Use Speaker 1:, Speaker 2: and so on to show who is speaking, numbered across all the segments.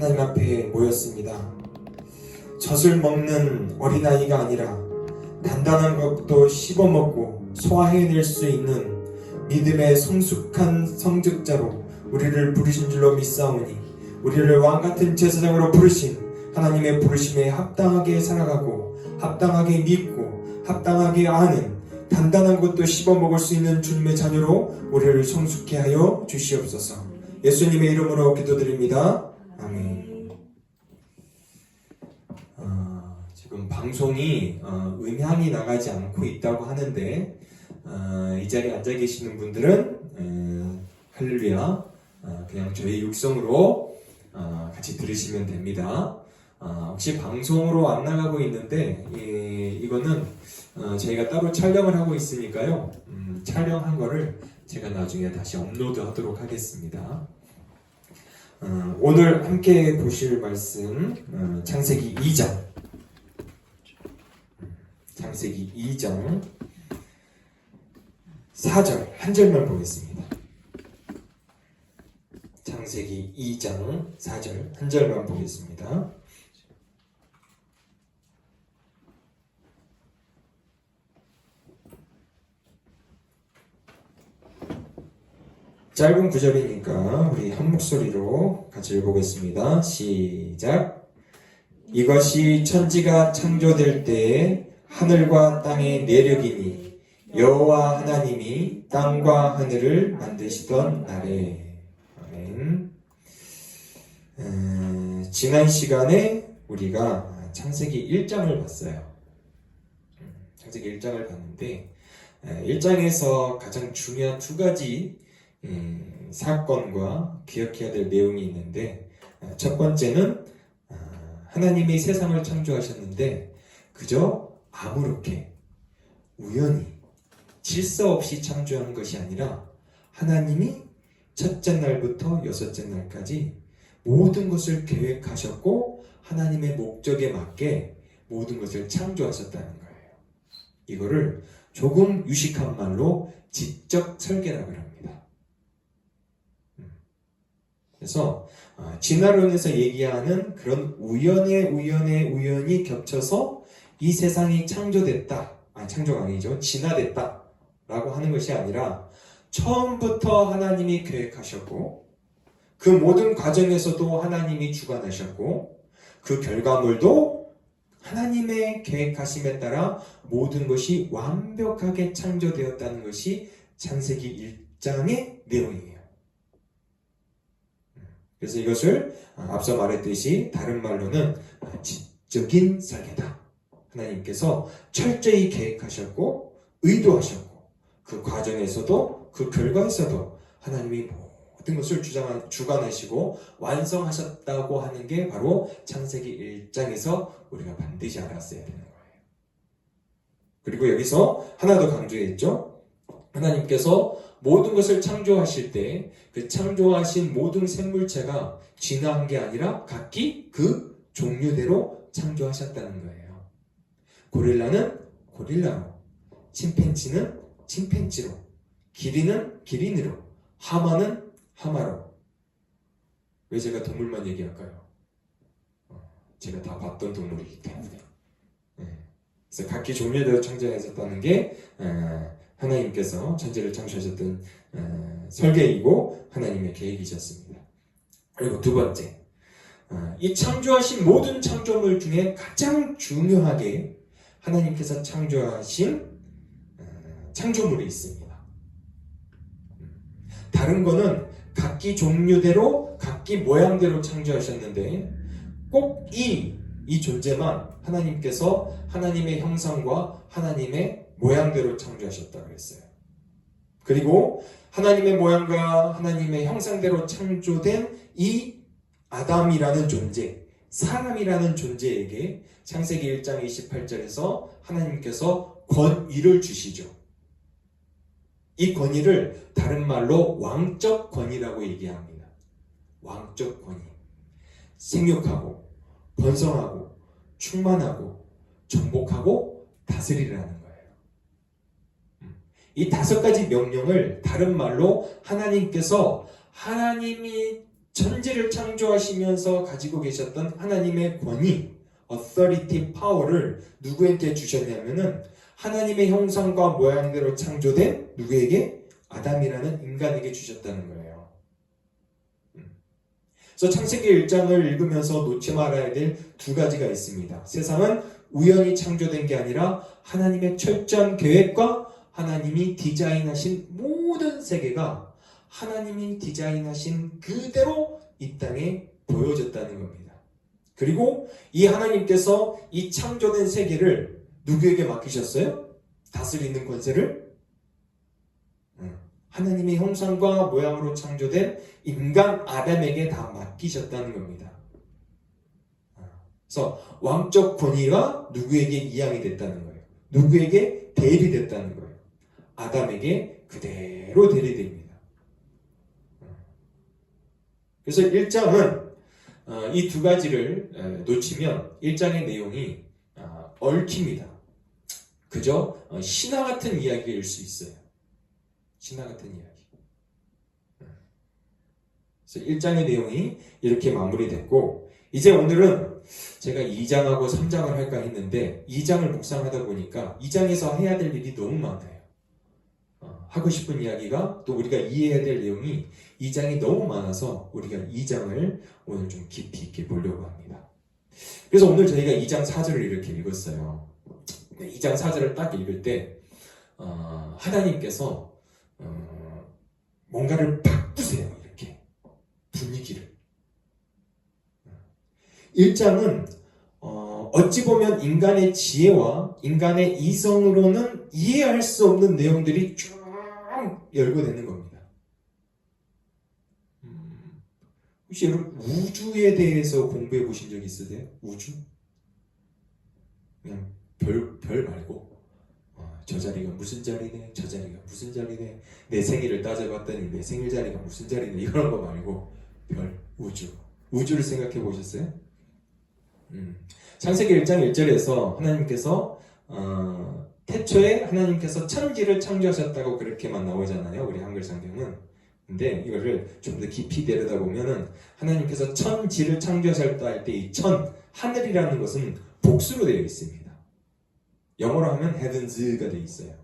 Speaker 1: 하나님 앞에 모였습니다. 젖을 먹는 어린아이가 아니라 단단한 것도 씹어먹고 소화해낼 수 있는 믿음의 성숙한 성직자로 우리를 부르신 줄로 믿사오니 우리를 왕같은 제사장으로 부르신 하나님의 부르심에 합당하게 살아가고 합당하게 믿고 합당하게 아는 단단한 것도 씹어먹을 수 있는 주님의 자녀로 우리를 성숙케 하여 주시옵소서. 예수님의 이름으로 기도드립니다. 아멘. 지금 방송이 음향이 나가지 않고 있다고 하는데 이 자리에 앉아 계시는 분들은 할렐루야 그냥 저희 육성으로 같이 들으시면 됩니다. 혹시 방송으로 안 나가고 있는데 이거는 저희가 따로 촬영을 하고 있으니까요. 촬영한 거를 제가 나중에 다시 업로드 하도록 하겠습니다. 오늘 함께 보실 말씀 창세기 2장 창세기 2장 4절 한 절만 보겠습니다. 창세기 2장 4절 한 절만 보겠습니다. 짧은 구절이니까 우리 한 목소리로 같이 읽어보겠습니다. 시작. 이것이 천지가 창조될 때에 하늘과 땅의 내력이니 여호와 하나님이 땅과 하늘을 만드시던 날에. 아멘. 지난 시간에 우리가 창세기 1장을 봤어요. 창세기 1장을 봤는데 1장에서 가장 중요한 두 가지 사건과 기억해야 될 내용이 있는데 첫 번째는 하나님이 세상을 창조하셨는데 그저 아무렇게 우연히 질서 없이 창조한 것이 아니라 하나님이 첫째 날부터 여섯째 날까지 모든 것을 계획하셨고 하나님의 목적에 맞게 모든 것을 창조하셨다는 거예요. 이거를 조금 유식한 말로 지적 설계라고 합니다. 그래서 진화론에서 얘기하는 그런 우연이 겹쳐서 이 세상이 창조가 아니죠. 진화됐다 라고 하는 것이 아니라 처음부터 하나님이 계획하셨고 그 모든 과정에서도 하나님이 주관하셨고 그 결과물도 하나님의 계획하심에 따라 모든 것이 완벽하게 창조되었다는 것이 창세기 1장의 내용이에요. 그래서 이것을 앞서 말했듯이 다른 말로는 지적인 설계다. 하나님께서 철저히 계획하셨고 의도하셨고 그 과정에서도 그 결과에서도 하나님이 모든 것을 주관하시고 완성하셨다고 하는 게 바로 창세기 1장에서 우리가 반드시 알았어야 되는 거예요. 그리고 여기서 하나 더 강조했죠. 하나님께서 모든 것을 창조하실 때 그 창조하신 모든 생물체가 진화한 게 아니라 각기 그 종류대로 창조하셨다는 거예요. 고릴라는 고릴라로, 침팬지는 침팬지로, 기린은 기린으로, 하마는 하마로. 왜 제가 동물만 얘기할까요? 제가 다 봤던 동물이기 때문에. 그래서 각기 종류대로 창조하셨다는 게 하나님께서 천지를 창조하셨던 설계이고 하나님의 계획이셨습니다. 그리고 두 번째, 이 창조하신 모든 창조물 중에 가장 중요하게 하나님께서 창조하신 창조물이 있습니다. 다른 거는 각기 종류대로 각기 모양대로 창조하셨는데 꼭 이 존재만 하나님께서 하나님의 형상과 하나님의 모양대로 창조하셨다고 했어요. 그리고 하나님의 모양과 하나님의 형상대로 창조된 이 아담이라는 존재, 사람이라는 존재에게 창세기 1장 28절에서 하나님께서 권위를 주시죠. 이 권위를 다른 말로 왕적 권위라고 얘기합니다. 왕적 권위. 생육하고 번성하고 충만하고 정복하고 다스리라는 거예요. 이 5가지 명령을 다른 말로 하나님께서 하나님이 천지를 창조하시면서 가지고 계셨던 하나님의 권위, authority, power를 누구에게 주셨냐면은 하나님의 형상과 모양대로 창조된 누구에게? 아담이라는 인간에게 주셨다는 거예요. 그래서 창세기 1장을 읽으면서 놓지 말아야 될 두 가지가 있습니다. 세상은 우연히 창조된 게 아니라 하나님의 철저한 계획과 하나님이 디자인하신 모든 세계가 하나님이 디자인하신 그대로 이 땅에 보여졌다는 겁니다. 그리고 이 하나님께서 이 창조된 세계를 누구에게 맡기셨어요? 다스리는 권세를 하나님의 형상과 모양으로 창조된 인간 아담에게 다 맡기셨다는 겁니다. 그래서 왕적 권위가 누구에게 이양이 됐다는 거예요. 누구에게 대리됐다는 거예요. 아담에게 그대로 대리됩니다. 그래서 1장은 이 두 가지를 놓치면 1장의 내용이 얽힙니다. 그저 신화 같은 이야기일 수 있어요. 신화 같은 이야기. 그래서 1장의 내용이 이렇게 마무리됐고, 이제 오늘은 제가 2장하고 3장을 할까 했는데 2장을 묵상하다 보니까 2장에서 해야 될 일이 너무 많아요. 하고 싶은 이야기가 또 우리가 이해해야 될 내용이 2장이 너무 많아서 우리가 2장을 오늘 좀 깊이 있게 보려고 합니다. 그래서 오늘 저희가 2장 4절을 이렇게 읽었어요. 2장 4절을 딱 읽을 때 하나님께서 뭔가를 바꾸세요. 이렇게 분위기를. 1장은 어찌 보면 인간의 지혜와 인간의 이성으로는 이해할 수 없는 내용들이 쭉 열거되는 겁니다. 혹시 여러분 우주에 대해서 공부해 보신 적 있으세요? 우주? 그냥 별 말고 저 자리가 무슨 자리네, 저 자리가 무슨 자리네, 내 생일을 따져봤더니 내 생일 자리가 무슨 자리네, 이런 거 말고 별, 우주를 생각해 보셨어요? 창세기 1장 1절에서 하나님께서 태초에 하나님께서 천지를 창조하셨다고 그렇게만 나오잖아요. 우리 한글 성경은. 근데 이거를 좀 더 깊이 내려다보면은 하나님께서 천지를 창조하셨다 할 때 이 천, 하늘이라는 것은 복수로 되어 있습니다. 영어로 하면 heavens가 되어 있어요.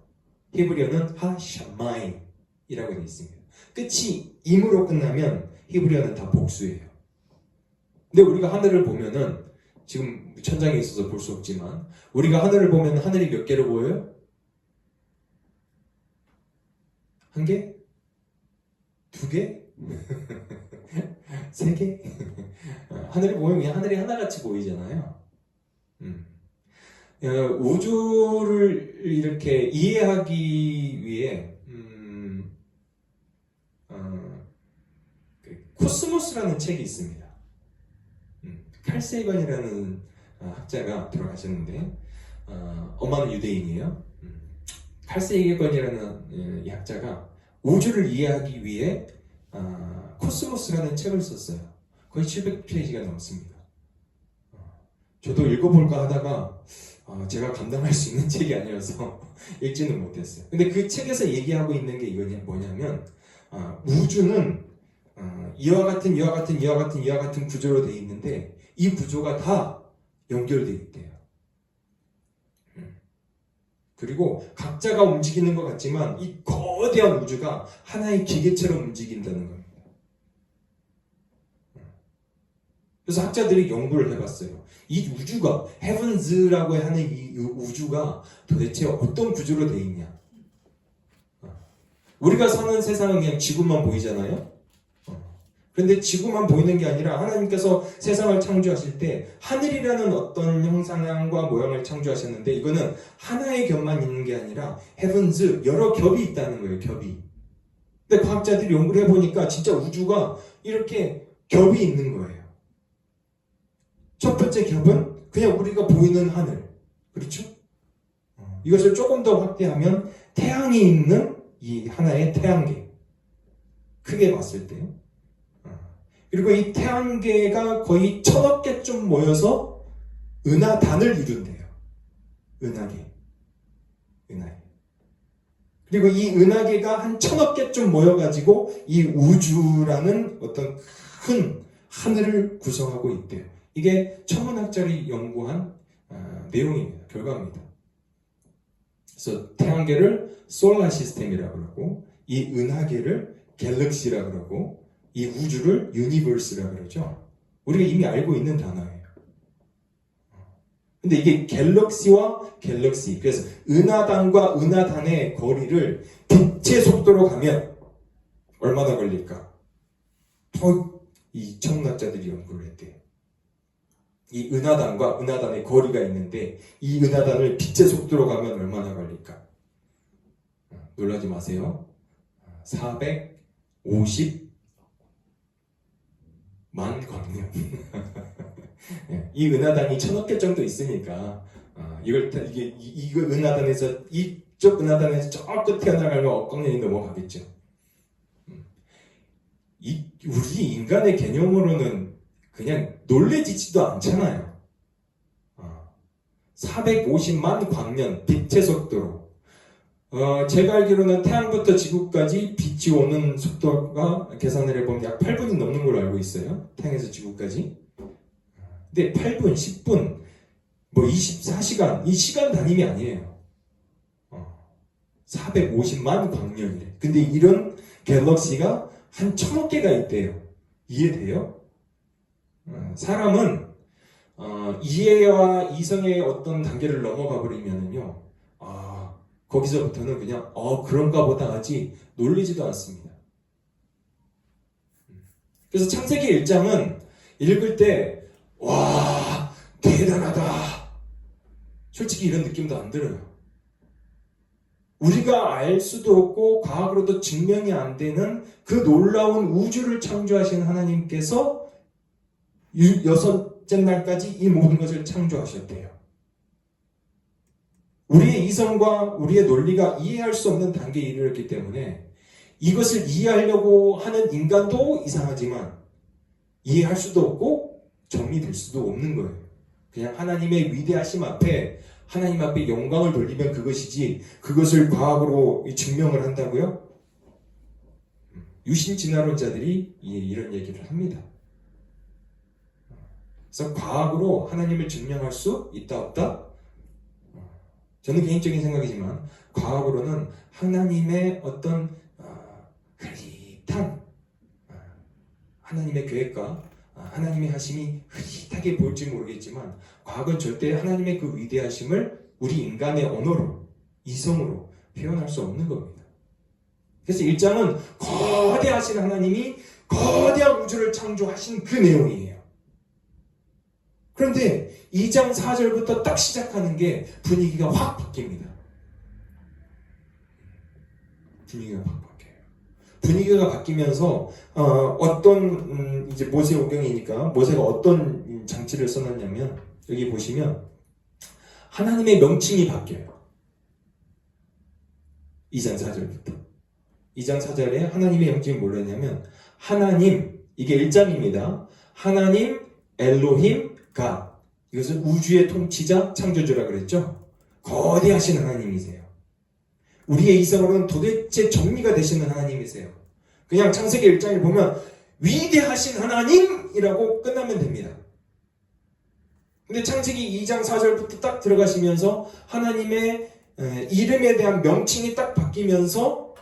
Speaker 1: 히브리어는 하샤마임이라고 되어 있습니다. 끝이 임으로 끝나면 히브리어는 다 복수예요. 근데 우리가 하늘을 보면은 지금 천장에 있어서 볼 수 없지만 우리가 하늘을 보면 하늘이 몇 개로 보여요? 한 개? 두 개? 세 개? 하늘을 보면 그냥 하늘이 하나같이 보이잖아요. 우주를 이렇게 이해하기 위해 코스모스라는 책이 있습니다. 칼 세이건이라는 학자가 돌아가셨는데 엄마는 유대인이에요. 칼 세이건이라는 이 학자가 우주를 이해하기 위해 코스모스라는 책을 썼어요. 거의 700페이지가 넘습니다. 저도 읽어볼까 하다가 제가 감당할 수 있는 책이 아니어서 읽지는 못했어요. 근데 그 책에서 얘기하고 있는 게 뭐냐면 우주는 이와 같은 구조로 되어 있는데 이 구조가 다 연결되어 있대요. 그리고 각자가 움직이는 것 같지만 이 거대한 우주가 하나의 기계처럼 움직인다는 겁니다. 그래서 학자들이 연구를 해봤어요. 이 우주가 헤븐즈라고 하는 이 우주가 도대체 어떤 구조로 되어 있냐. 우리가 사는 세상은 그냥 지구만 보이잖아요. 그런데 지구만 보이는 게 아니라 하나님께서 세상을 창조하실 때 하늘이라는 어떤 형상과 모양을 창조하셨는데 이거는 하나의 겹만 있는 게 아니라 헤븐즈 여러 겹이 있다는 거예요. 겹이. 근데 과학자들이 연구를 해보니까 진짜 우주가 이렇게 겹이 있는 거예요. 첫 번째 겹은 그냥 우리가 보이는 하늘. 그렇죠? 이것을 조금 더 확대하면 태양이 있는 이 하나의 태양계. 크게 봤을 때요. 그리고 이 태양계가 거의 1000억 개쯤 모여서 은하단을 이룬대요. 은하계. 그리고 이 은하계가 한 1000억 개쯤 모여가지고 이 우주라는 어떤 큰 하늘을 구성하고 있대요. 이게 천문학자들이 연구한 내용입니다. 결과입니다. 그래서 태양계를 솔라 시스템이라고 그러고, 이 은하계를 갤럭시라고 그러고, 이 우주를 유니버스라고 그러죠. 우리가 이미 알고 있는 단어예요. 근데 이게 갤럭시와 갤럭시, 그래서 은하단과 은하단의 거리를 빛의 속도로 가면 얼마나 걸릴까? 이 천문학자들이 연구를 했대요. 이 은하단과 은하단의 거리가 있는데 이 은하단을 빛의 속도로 가면 얼마나 걸릴까? 놀라지 마세요. 450만 광년. 이 은하단이 1000억 개 정도 있으니까 이거 은하단에서 이쪽 은하단에서 저 끝에 튀어나가면 억억 년이 넘어가겠죠. 우리 인간의 개념으로는 그냥 놀래지지도 않잖아요. 450만 광년 빛의 속도로. 제가 알기로는 태양부터 지구까지 빛이 오는 속도가 계산을 해보면 약 8분이 넘는 걸로 알고 있어요. 태양에서 지구까지. 근데 8분, 10분, 24시간, 이 시간 단임이 아니에요. 450만 광년이래. 근데 이런 갤럭시가 한 1000억 개가 있대요. 이해돼요? 사람은 이해와 이성의 어떤 단계를 넘어가 버리면은요, 거기서부터는 그냥 그런가 보다 하지 놀리지도 않습니다. 그래서 창세기 1장은 읽을 때 와, 대단하다, 솔직히 이런 느낌도 안 들어요. 우리가 알 수도 없고 과학으로도 증명이 안 되는 그 놀라운 우주를 창조하신 하나님께서 6째 날까지 이 모든 것을 창조하셨대요. 우리의 이성과 우리의 논리가 이해할 수 없는 단계에 이르렀기 때문에 이것을 이해하려고 하는 인간도 이상하지만 이해할 수도 없고 정리될 수도 없는 거예요. 그냥 하나님의 위대하심 앞에, 하나님 앞에 영광을 돌리면 그것이지, 그것을 과학으로 증명을 한다고요? 유신 진화론자들이 이런 얘기를 합니다. 그래서 과학으로 하나님을 증명할 수 있다 없다? 저는 개인적인 생각이지만 과학으로는 하나님의 어떤 흐릿한 하나님의 계획과 하나님의 하심이 흐릿하게 보일지 모르겠지만 과학은 절대 하나님의 그 위대하심을 우리 인간의 언어로, 이성으로 표현할 수 없는 겁니다. 그래서 1장은 거대하신 하나님이 거대한 우주를 창조하신 그 내용이에요. 그런데 2장 4절부터 딱 시작하는 게 분위기가 확 바뀝니다. 분위기가 확 바뀌어요. 분위기가 바뀌면서 어떤 이제 모세오경이니까 모세가 어떤 장치를 써놨냐면 여기 보시면 하나님의 명칭이 바뀌어요. 2장 4절부터. 2장 4절에 하나님의 명칭이 뭐냐면 하나님, 이게 1장입니다. 하나님 엘로힘 가, 이것은 우주의 통치자 창조주라 그랬죠. 거대하신 하나님이세요. 우리의 이성으로는 도대체 정리가 되시는 하나님이세요. 그냥 창세기 1장을 보면 위대하신 하나님이라고 끝나면 됩니다. 근데 창세기 2장 4절부터 딱 들어가시면서 하나님의 이름에 대한 명칭이 딱 바뀌면서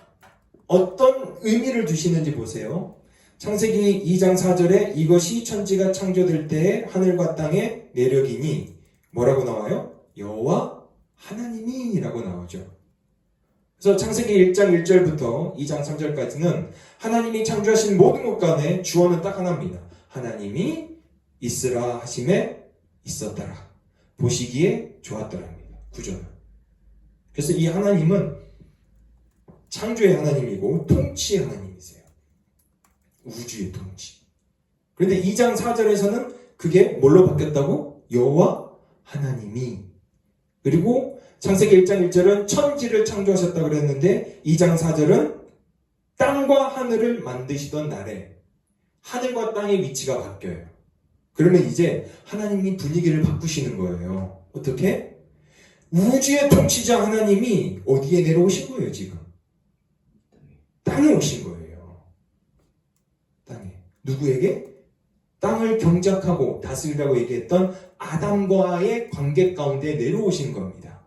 Speaker 1: 어떤 의미를 두시는지 보세요. 창세기 2장 4절에 이것이 천지가 창조될 때에 하늘과 땅의 내력이니 뭐라고 나와요? 여호와 하나님이라고 나오죠. 그래서 창세기 1장 1절부터 2장 3절까지는 하나님이 창조하신 모든 것 간에 주어는 딱 하나입니다. 하나님이 있으라 하심에 있었더라. 보시기에 좋았더랍니다. 구조는. 그래서 이 하나님은 창조의 하나님이고 통치의 하나님이세요. 우주의 통치. 그런데 2장 4절에서는 그게 뭘로 바뀌었다고? 여호와 하나님이. 그리고 창세기 1장 1절은 천지를 창조하셨다고 그랬는데 2장 4절은 땅과 하늘을 만드시던 날에 하늘과 땅의 위치가 바뀌어요. 그러면 이제 하나님이 분위기를 바꾸시는 거예요. 어떻게? 우주의 통치자 하나님이 어디에 내려오신 거예요, 지금? 땅에 오신 거예요. 땅에. 누구에게? 땅을 경작하고 다스리라고 얘기했던 아담과의 관계 가운데 내려오신 겁니다.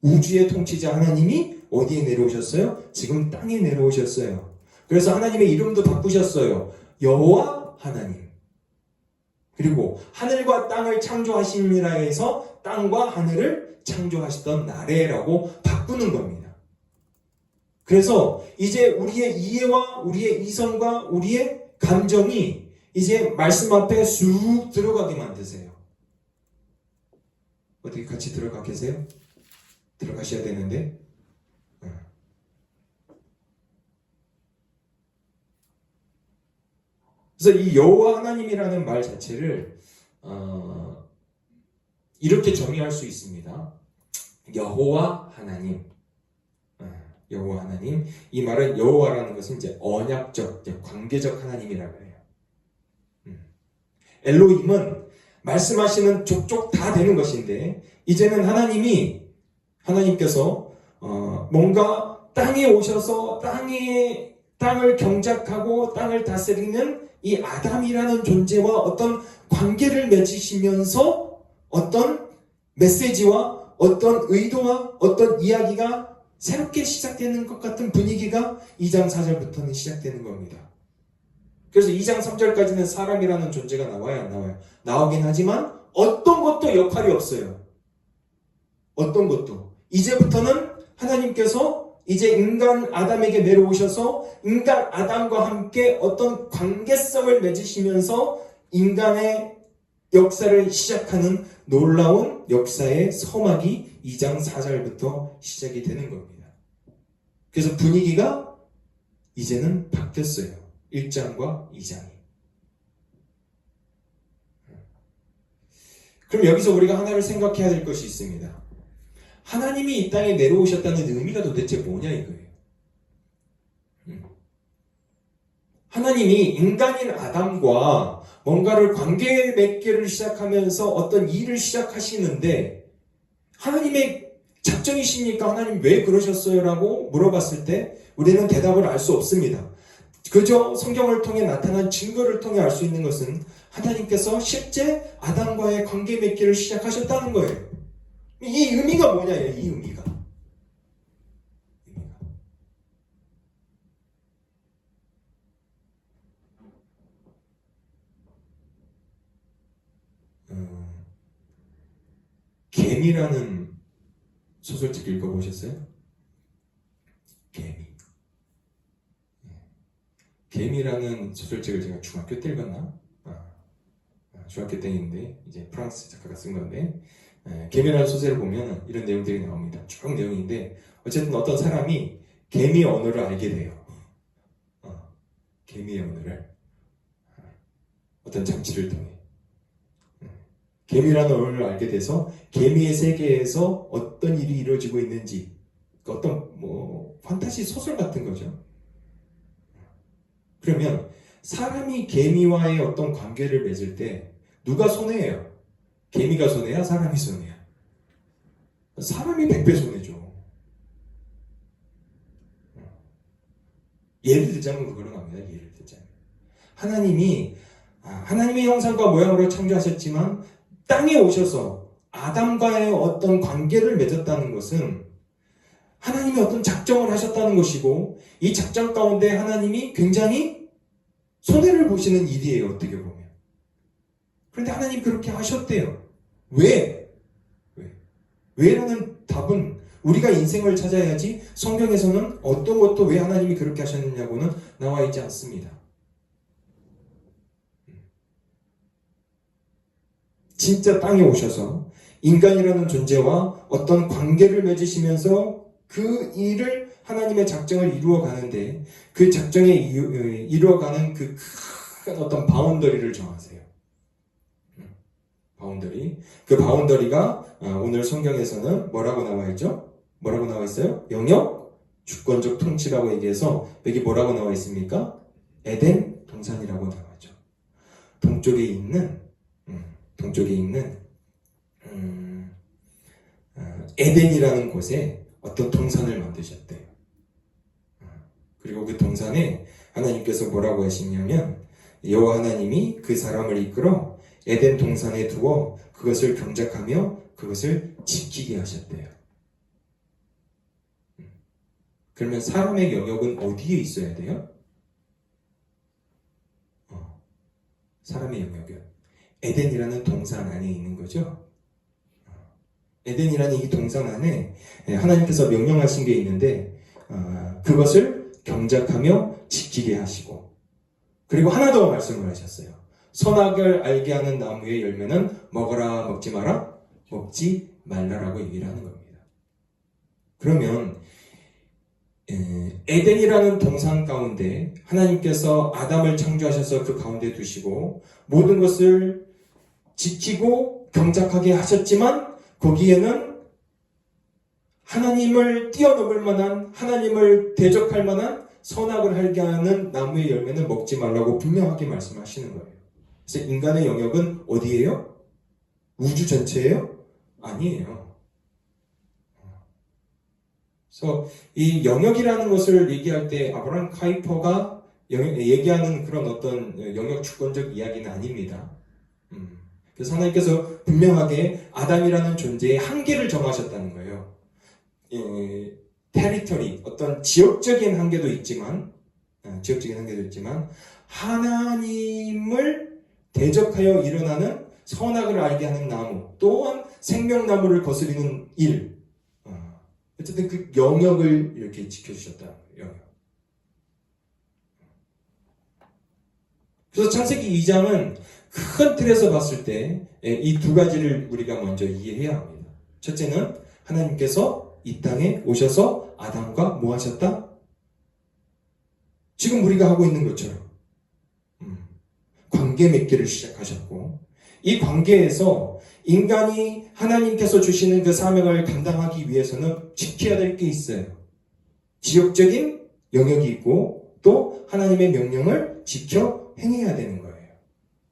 Speaker 1: 우주의 통치자 하나님이 어디에 내려오셨어요? 지금 땅에 내려오셨어요. 그래서 하나님의 이름도 바꾸셨어요. 여호와 하나님. 그리고 하늘과 땅을 창조하심이라 해서 땅과 하늘을 창조하시던 나래라고 바꾸는 겁니다. 그래서 이제 우리의 이해와 우리의 이성과 우리의 감정이 이제 말씀 앞에 쑥 들어가게 만드세요. 어떻게 같이 들어가 계세요? 들어가셔야 되는데. 그래서 이 여호와 하나님이라는 말 자체를 이렇게 정의할 수 있습니다. 여호와 하나님. 여호와 하나님. 이 말은 여호와라는 것은 이제 언약적, 관계적 하나님이라고 해요. 엘로힘은 말씀하시는 족족 다 되는 것인데 이제는 하나님께서 뭔가 땅에 오셔서 땅을 경작하고 땅을 다스리는 이 아담이라는 존재와 어떤 관계를 맺으시면서 어떤 메시지와 어떤 의도와 어떤 이야기가 새롭게 시작되는 것 같은 분위기가 2장 4절부터는 시작되는 겁니다. 그래서 2장 3절까지는 사람이라는 존재가 나와요, 안 나와요? 나오긴 하지만 어떤 것도 역할이 없어요. 어떤 것도. 이제부터는 하나님께서 이제 인간 아담에게 내려오셔서 인간 아담과 함께 어떤 관계성을 맺으시면서 인간의 역사를 시작하는 놀라운 역사의 서막이 2장 4절부터 시작이 되는 겁니다. 그래서 분위기가 이제는 바뀌었어요. 1장과 2장이. 그럼 여기서 우리가 하나를 생각해야 될 것이 있습니다. 하나님이 이 땅에 내려오셨다는 의미가 도대체 뭐냐 이거예요. 하나님이 인간인 아담과 뭔가를 관계 맺기를 시작하면서 어떤 일을 시작하시는데 하나님의 작정이십니까? 하나님 왜 그러셨어요? 라고 물어봤을 때 우리는 대답을 알 수 없습니다. 그저 성경을 통해 나타난 증거를 통해 알 수 있는 것은 하나님께서 실제 아담과의 관계 맺기를 시작하셨다는 거예요. 이 의미가 뭐냐예요, 이 의미가. 개미라는 소설책 읽어보셨어요? 개미라는 소설책을 제가 중학교 때 읽었나? 중학교 때인데 이제 프랑스 작가가 쓴 건데 개미라는 소설을 보면 이런 내용들이 나옵니다. 쭉 내용인데 어쨌든 어떤 사람이 개미 언어를 알게 돼요. 개미의 언어를 어떤 장치를 통해 개미라는 언어를 알게 돼서 개미의 세계에서 어떤 일이 이루어지고 있는지 어떤 판타지 소설 같은 거죠. 그러면 사람이 개미와의 어떤 관계를 맺을 때 누가 손해예요? 개미가 손해야? 사람이 손해야? 사람이 100배 손해죠. 예를 들자면 그런 겁니다. 예를 들자면 하나님이 하나님의 형상과 모양으로 창조하셨지만 땅에 오셔서 아담과의 어떤 관계를 맺었다는 것은 하나님이 어떤 작정을 하셨다는 것이고 이 작정 가운데 하나님이 굉장히 손해를 보시는 일이에요. 어떻게 보면. 그런데 하나님 그렇게 하셨대요. 왜? 왜라는 답은 우리가 인생을 찾아야지 성경에서는 어떤 것도 왜 하나님이 그렇게 하셨느냐고는 나와 있지 않습니다. 진짜 땅에 오셔서 인간이라는 존재와 어떤 관계를 맺으시면서 그 일을 하나님의 작정을 이루어가는데 그 작정에 이루어가는 그 큰 어떤 바운더리를 정하세요. 바운더리. 그 바운더리가 오늘 성경에서는 뭐라고 나와 있죠? 뭐라고 나와 있어요? 영역, 주권적 통치라고 얘기해서 여기 뭐라고 나와 있습니까? 에덴 동산이라고 나와죠. 동쪽에 있는 에덴이라는 곳에 어떤 동산을 만드셨대요. 그리고 그 동산에 하나님께서 뭐라고 하시냐면 여호와 하나님이 그 사람을 이끌어 에덴 동산에 두어 그것을 경작하며 그것을 지키게 하셨대요. 그러면 사람의 영역은 어디에 있어야 돼요? 사람의 영역은 에덴이라는 동산 안에 있는 거죠. 에덴이라는 이 동산 안에 하나님께서 명령하신 게 있는데 그것을 경작하며 지키게 하시고, 그리고 하나 더 말씀을 하셨어요. 선악을 알게 하는 나무의 열매는 먹어라 먹지 마라 먹지 말라라고 얘기를 하는 겁니다. 그러면 에덴이라는 동산 가운데 하나님께서 아담을 창조하셔서 그 가운데 두시고 모든 것을 지키고 경작하게 하셨지만 거기에는 하나님을 뛰어넘을 만한, 하나님을 대적할 만한 선악을 알게 하는 나무의 열매는 먹지 말라고 분명하게 말씀하시는 거예요. 그래서 인간의 영역은 어디예요? 우주 전체예요? 아니에요. 그래서 이 영역이라는 것을 얘기할 때 아브라함 카이퍼가 얘기하는 그런 어떤 영역 주권적 이야기는 아닙니다. 그래서 하나님께서 분명하게 아담이라는 존재의 한계를 정하셨다는 거예요. 테리터리, 어떤 지역적인 한계도 있지만 하나님을 대적하여 일어나는 선악을 알게 하는 나무, 또한 생명나무를 거스리는 일, 어쨌든 그 영역을 이렇게 지켜주셨다는 거예요. 그래서 창세기 2장은 큰 틀에서 봤을 때 이 두 가지를 우리가 먼저 이해해야 합니다. 첫째는 하나님께서 이 땅에 오셔서 아담과 뭐 하셨다? 지금 우리가 하고 있는 것처럼 관계 맺기를 시작하셨고, 이 관계에서 인간이 하나님께서 주시는 그 사명을 감당하기 위해서는 지켜야 될 게 있어요. 지역적인 영역이 있고 또 하나님의 명령을 지켜 행해야 되는 거예요.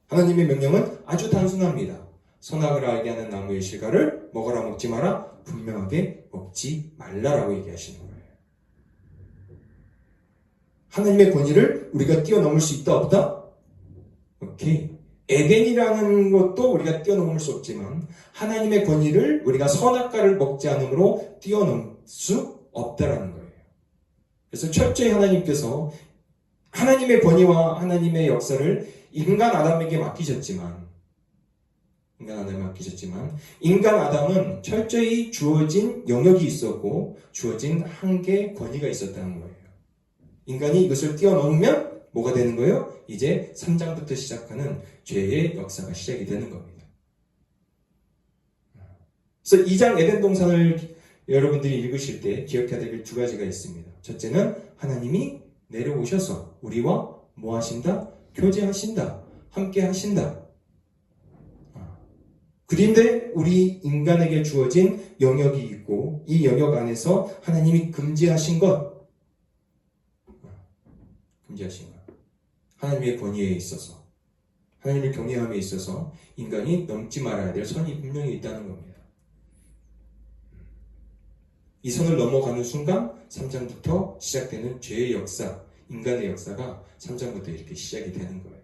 Speaker 1: 하나님의 명령은 아주 단순합니다. 선악을 알게 하는 나무의 실과를 먹어라 먹지 마라, 분명하게 먹지 말라라고 얘기하시는 거예요. 하나님의 권위를 우리가 뛰어넘을 수 있다 없다? 오케이. 에덴이라는 것도 우리가 뛰어넘을 수 없지만 하나님의 권위를 우리가 선악과를 먹지 않으므로 뛰어넘을 수 없다라는 거예요. 그래서 철저히 하나님께서 하나님의 권위와 하나님의 역사를 인간 아담에게 맡기셨지만 인간 아담은 철저히 주어진 영역이 있었고 주어진 한계 권위가 있었다는 거예요. 인간이 이것을 뛰어넘으면 뭐가 되는 거예요? 이제 3장부터 시작하는 죄의 역사가 시작이 되는 겁니다. 그래서 2장 에덴 동산을 여러분들이 읽으실 때 기억해야 될 두 가지가 있습니다. 첫째는 하나님이 내려오셔서 우리와 뭐 하신다? 교제하신다. 함께 하신다. 그런데 우리 인간에게 주어진 영역이 있고 이 영역 안에서 하나님이 금지하신 것, 하나님의 권위에 있어서, 하나님의 경외함에 있어서 인간이 넘지 말아야 될 선이 분명히 있다는 겁니다. 이 선을 넘어가는 순간 3장부터 시작되는 죄의 역사, 인간의 역사가 3장부터 이렇게 시작이 되는 거예요.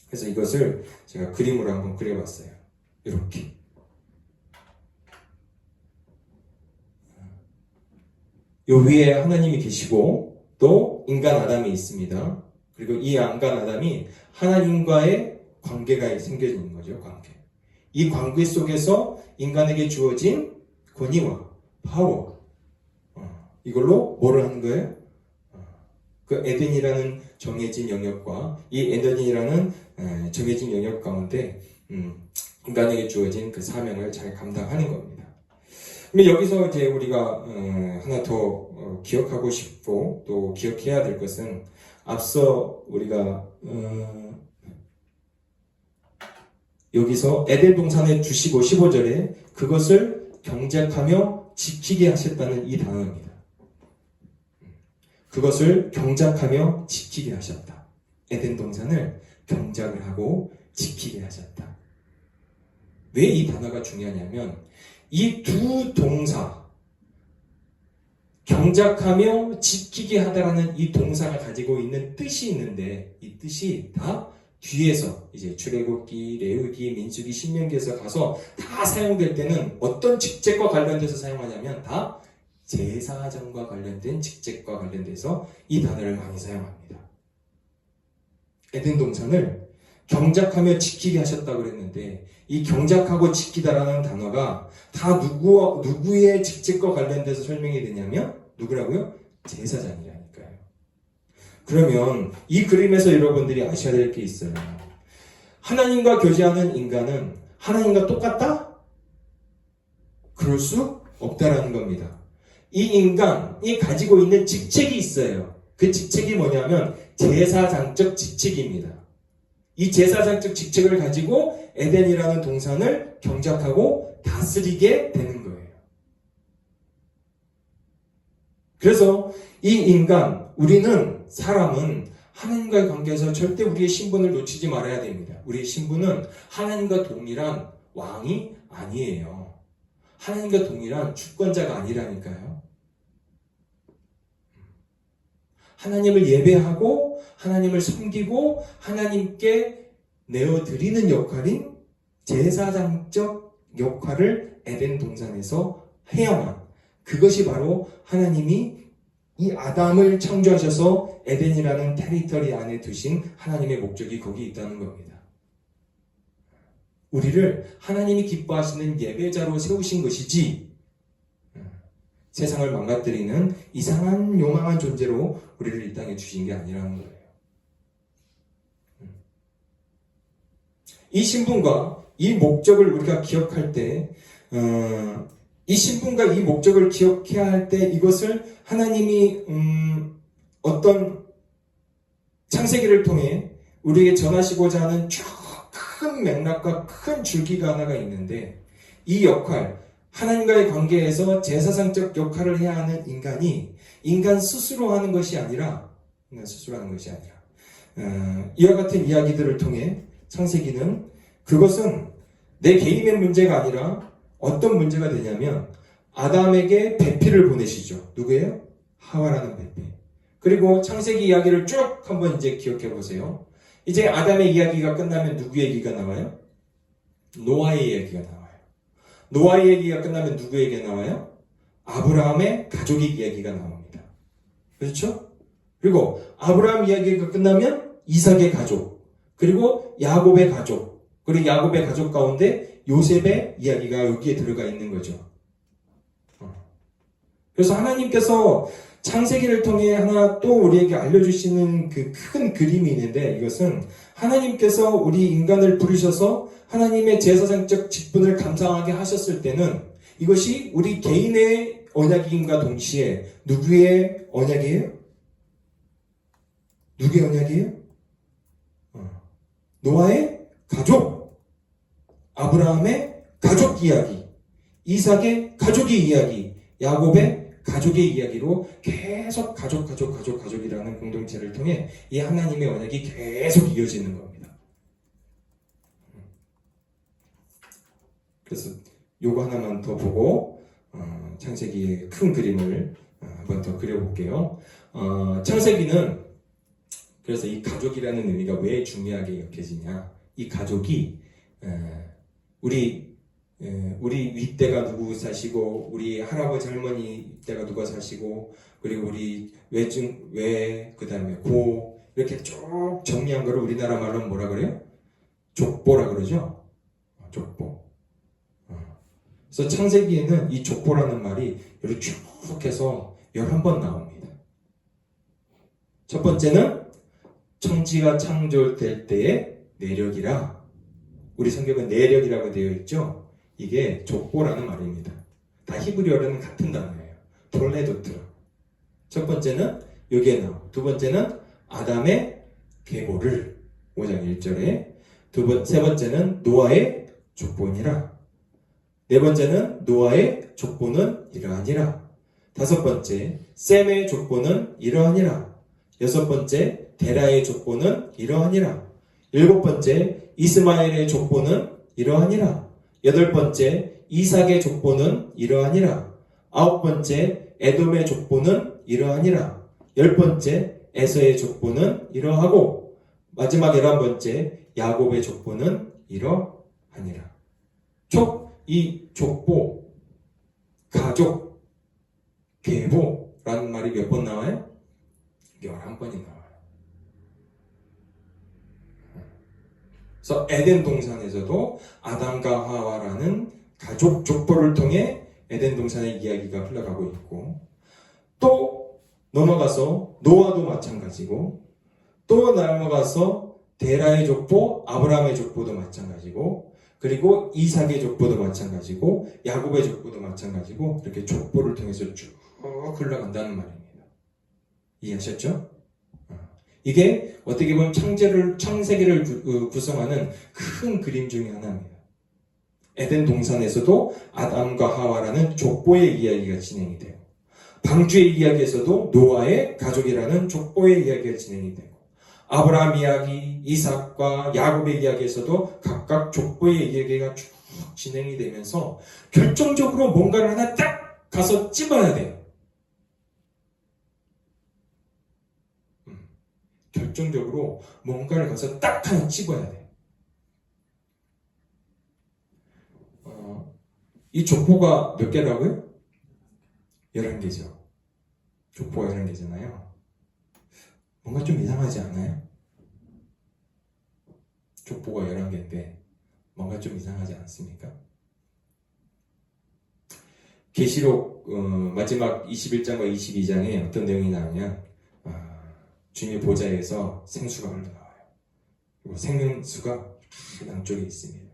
Speaker 1: 그래서 이것을 제가 그림으로 한번 그려봤어요. 이렇게. 요 위에 하나님이 계시고 또 인간 아담이 있습니다. 그리고 이 인간 아담이 하나님과의 관계가 생겨지는 거죠. 관계. 이 관계 속에서 인간에게 주어진 권위와 파워, 이걸로 뭐를 하는 거예요? 그 에덴이라는 정해진 영역과 이 에덴이라는 정해진 영역 가운데 인간에게 주어진 그 사명을 잘 감당하는 겁니다. 근데 여기서 이제 우리가 하나 더 기억하고 싶고 또 기억해야 될 것은 앞서 우리가 여기서 에덴 동산에 주시고 15절에 그것을 경작하며 지키게 하셨다는 이 단어입니다. 그것을 경작하며 지키게 하셨다. 에덴 동산을 경작을 하고 지키게 하셨다. 왜 이 단어가 중요하냐면 이 두 동사, 경작하며 지키게 하다라는 이 동사가 가지고 있는 뜻이 있는데 이 뜻이 다 뒤에서 이제 출애굽기, 레위기, 민수기, 신명기에서 가서 다 사용될 때는 어떤 직책과 관련돼서 사용하냐면 다 제사장과 관련된 직책과 관련돼서 이 단어를 많이 사용합니다. 에덴 동산을 경작하며 지키게 하셨다고 그랬는데 이 경작하고 지키다라는 단어가 다 누구의 직책과 관련돼서 설명이 되냐면 누구라고요? 제사장이라니까요. 그러면 이 그림에서 여러분들이 아셔야 될 게 있어요. 하나님과 교제하는 인간은 하나님과 똑같다? 그럴 수 없다라는 겁니다. 이 인간이 가지고 있는 직책이 있어요. 그 직책이 뭐냐면 제사장적 직책입니다. 이 제사장적 직책을 가지고 에덴이라는 동산을 경작하고 다스리게 되는 거예요. 그래서 이 인간, 우리는 사람은 하나님과의 관계에서 절대 우리의 신분을 놓치지 말아야 됩니다. 우리의 신분은 하나님과 동일한 왕이 아니에요. 하나님과 동일한 주권자가 아니라니까요. 하나님을 예배하고 하나님을 섬기고 하나님께 내어드리는 역할인 제사장적 역할을 에덴 동산에서 해야만, 그것이 바로 하나님이 이 아담을 창조하셔서 에덴이라는 테리터리 안에 두신 하나님의 목적이 거기 있다는 겁니다. 우리를 하나님이 기뻐하시는 예배자로 세우신 것이지 세상을 망가뜨리는 이상한 요망한 존재로 우리를 이 땅에 주신 게 아니라는 거예요. 이 신분과 이 목적을 우리가 기억할 때, 이 신분과 이 목적을 기억해야 할 때 이것을 하나님이 어떤 창세기를 통해 우리에게 전하시고자 하는 큰 맥락과 큰 줄기가 하나가 있는데, 이 역할, 하나님과의 관계에서 제사장적 역할을 해야 하는 인간이 인간 스스로 하는 것이 아니라 이와 같은 이야기들을 통해 창세기는 그것은 내 개인의 문제가 아니라 어떤 문제가 되냐면 아담에게 배필을 보내시죠. 누구예요? 하와라는 배필. 그리고 창세기 이야기를 쭉 한번 이제 기억해 보세요. 이제 아담의 이야기가 끝나면 누구 얘기가 나와요? 노아의 이야기가 나와요. 노아의 얘기가 끝나면 누구에게 나와요? 아브라함의 가족의 이야기가 나옵니다. 그렇죠? 그리고 아브라함 이야기가 끝나면 이삭의 가족, 그리고 야곱의 가족, 그리고 야곱의 가족 가운데 요셉의 이야기가 여기에 들어가 있는 거죠. 그래서 하나님께서 창세기를 통해 하나 또 우리에게 알려주시는 그 큰 그림이 있는데, 이것은 하나님께서 우리 인간을 부르셔서 하나님의 제사장적 직분을 감당하게 하셨을 때는 이것이 우리 개인의 언약임과 동시에 누구의 언약이에요? 누구의 언약이에요? 노아의 가족, 아브라함의 가족 이야기, 이삭의 가족의 이야기, 야곱의 가족의 이야기로 계속 가족이라는 공동체를 통해 이 하나님의 언약이 계속 이어지는 겁니다. 그래서 요거 하나만 더 보고 창세기의 큰 그림을 한번 더 그려볼게요. 창세기는 그래서 이 가족이라는 의미가 왜 중요하게 여겨지냐, 이 가족이 우리 윗대가 누구 사시고, 우리 할아버지 할머니 때가 누가 사시고, 그리고 우리 그 다음에 이렇게 쭉 정리한 거를 우리나라 말로 뭐라 그래요? 족보라 그러죠? 족보. 그래서 창세기에는 이 족보라는 말이 이렇게 쭉 해서 11번 나옵니다. 첫 번째는 천지가 창조될 때의 내력이라, 우리 성경은 내력이라고 되어 있죠? 이게 족보라는 말입니다. 다 히브리어로는 같은 단어예요. 톨레도트. 첫 번째는 여기에 나오고, 두 번째는 아담의 계보를 5장 1절에, 세 번째는 노아의 족보니라, 네 번째는 노아의 족보는 이러하니라, 다섯 번째 셈의 족보는 이러하니라, 여섯 번째 데라의 족보는 이러하니라, 일곱 번째 이스마엘의 족보는 이러하니라, 여덟 번째 이삭의 족보는 이러하니라, 아홉 번째 에돔의 족보는 이러하니라. 10번째 에서의 족보는 이러하고 마지막 11번째 야곱의 족보는 이러하니라. 이 족보, 가족, 계보라는 말이 몇 번 나와요? 11번이 나와요. 그래서 에덴 동산에서도 아담과 하와라는 가족 족보를 통해 에덴 동산의 이야기가 흘러가고 있고, 또 넘어가서 노아도 마찬가지고, 또 넘어가서 데라의 족보, 아브라함의 족보도 마찬가지고, 그리고 이삭의 족보도 마찬가지고, 야곱의 족보도 마찬가지고, 이렇게 족보를 통해서 쭉 흘러간다는 말입니다. 이해하셨죠? 이게 어떻게 보면 창세기를 구성하는 큰 그림 중에 하나입니다. 에덴 동산에서도 아담과 하와라는 족보의 이야기가 진행이 돼요. 방주의 이야기에서도 노아의 가족이라는 족보의 이야기가 진행이 되고, 아브라함 이야기, 이삭과 야곱의 이야기에서도 각각 족보의 이야기가 쭉 진행이 되면서 결정적으로 뭔가를 하나 딱 가서 찝어야 돼요. 결정적으로 뭔가를 가서 딱 하나 찝어야 돼. 이 족보가 몇 개라고요? 11개죠. 족보가 11개잖아요. 뭔가 좀 이상하지 않아요? 족보가 11개인데 뭔가 좀 이상하지 않습니까? 계시록 마지막 21장과 22장에 어떤 내용이 나오냐면 주님의 보좌에서 생수가 흘러나와요. 그리고 생명수가 양쪽에 있습니다.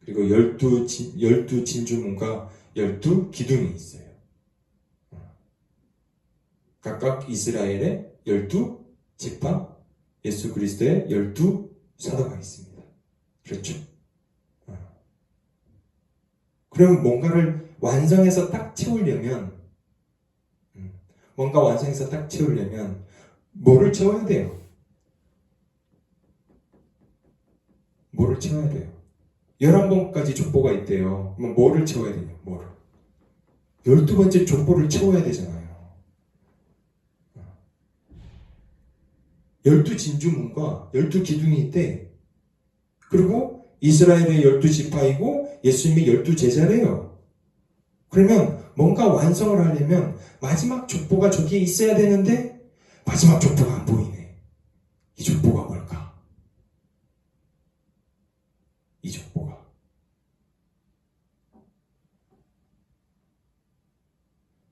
Speaker 1: 그리고 12 진주문과 12 기둥이 있어요. 각각 이스라엘의 12지파, 예수 그리스도의 12사도가 있습니다. 그렇죠? 그럼 뭔가를 완성해서 딱 채우려면 뭐를 채워야 돼요? 뭐를 채워야 돼요? 11번까지 족보가 있대요. 그럼 뭐를 채워야 되냐? 뭐를? 12번째 족보를 채워야 되잖아요. 12진주문과 12기둥이 있대. 그리고 이스라엘의 12지파이고 예수님이 12제자래요. 그러면 뭔가 완성을 하려면 마지막 족보가 저기에 있어야 되는데 마지막 족보가 안 보이네. 이 족보가 뭘까? 이 족보가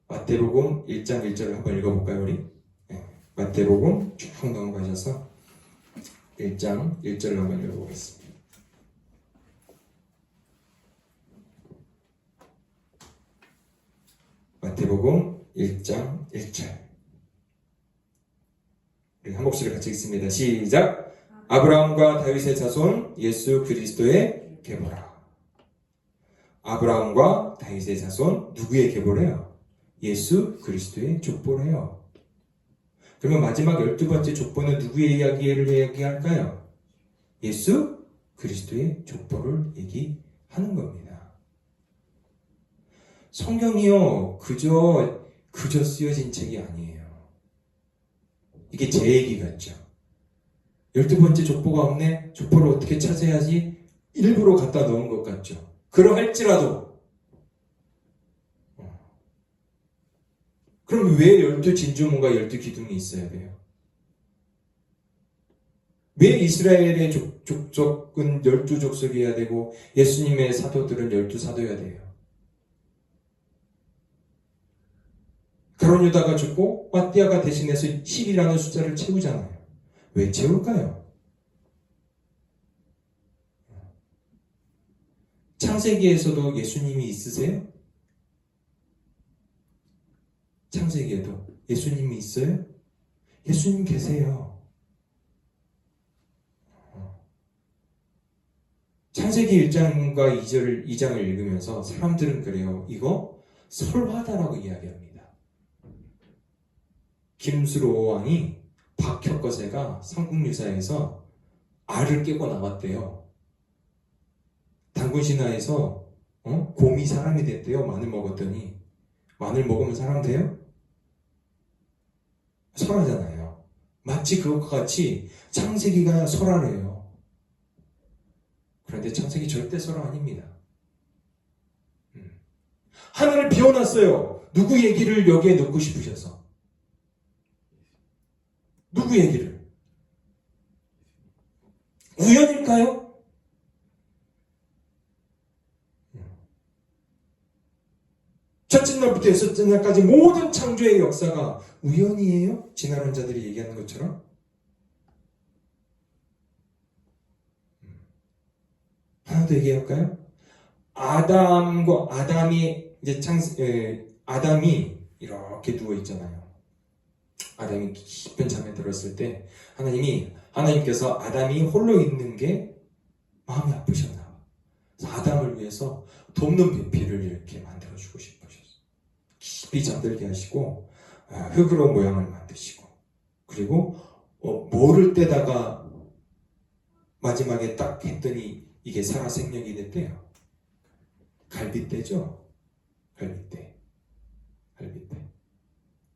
Speaker 1: 마태복음 1장 1절을 한번 읽어볼까요, 우리? 네. 마태복음 쭉 넘어가셔서 1장 1절을 한번 읽어보겠습니다. 마태복음 1장 1절. 우리 한 목소리 같이 읽습니다. 시작! 아브라함과 다윗의 자손 예수 그리스도의 계보라. 아브라함과 다윗의 자손 누구의 계보래요? 예수 그리스도의 족보래요. 그러면 마지막 12번째 족보는 누구의 이야기를 이야기할까요? 예수 그리스도의 족보를 얘기하는 겁니다. 성경이요 그저 쓰여진 책이 아니에요. 이게 제 얘기 같죠. 12번째 족보가 없네? 족보를 어떻게 찾아야지? 일부러 갖다 넣은 것 같죠. 그러할지라도 그럼 왜 12진주문과 12기둥이 있어야 돼요? 왜 이스라엘의 족속은 12족속이어야 되고 예수님의 사도들은 12사도여야 돼요? 가룟 유다가 죽고 마띠아가 대신해서 10이라는 숫자를 채우잖아요. 왜 채울까요? 창세기에서도 예수님이 있으세요? 창세기에도 예수님이 있어요? 예수님 계세요. 창세기 1장과 2장을 읽으면서 사람들은 그래요. 이거 설화다라고 이야기합니다. 김수로 왕이 박혁거세가 삼국유사에서 알을 깨고 나왔대요. 단군신화에서 곰이 사람이 됐대요. 마늘 먹었더니. 마늘 먹으면 사람 돼요? 설화잖아요. 마치 그것과 같이 창세기가 설화래요. 그런데 창세기 절대 설화 아닙니다. 하늘을 비워놨어요. 누구 얘기를 여기에 넣고 싶으셔서? 누구 얘기를? 우연일까요? 첫째 날부터 여섯째 날까지 모든 창조의 역사가 우연이에요? 진화론 자들이 얘기하는 것처럼? 하나 더 얘기할까요? 아담이 이렇게 누워 있잖아요. 아담이 깊은 잠에 들었을 때 하나님께서 아담이 홀로 있는 게 마음이 아프셨나 봐. 그래서 아담을 위해서 돕는 배필을 이렇게 만들어주고 싶으셨어요. 깊이 잠들게 하시고 흙으로 모양을 만드시고, 그리고 모를 때다가 마지막에 딱 했더니 이게 살아 생명이 됐대요. 갈빗대죠? 갈빗대.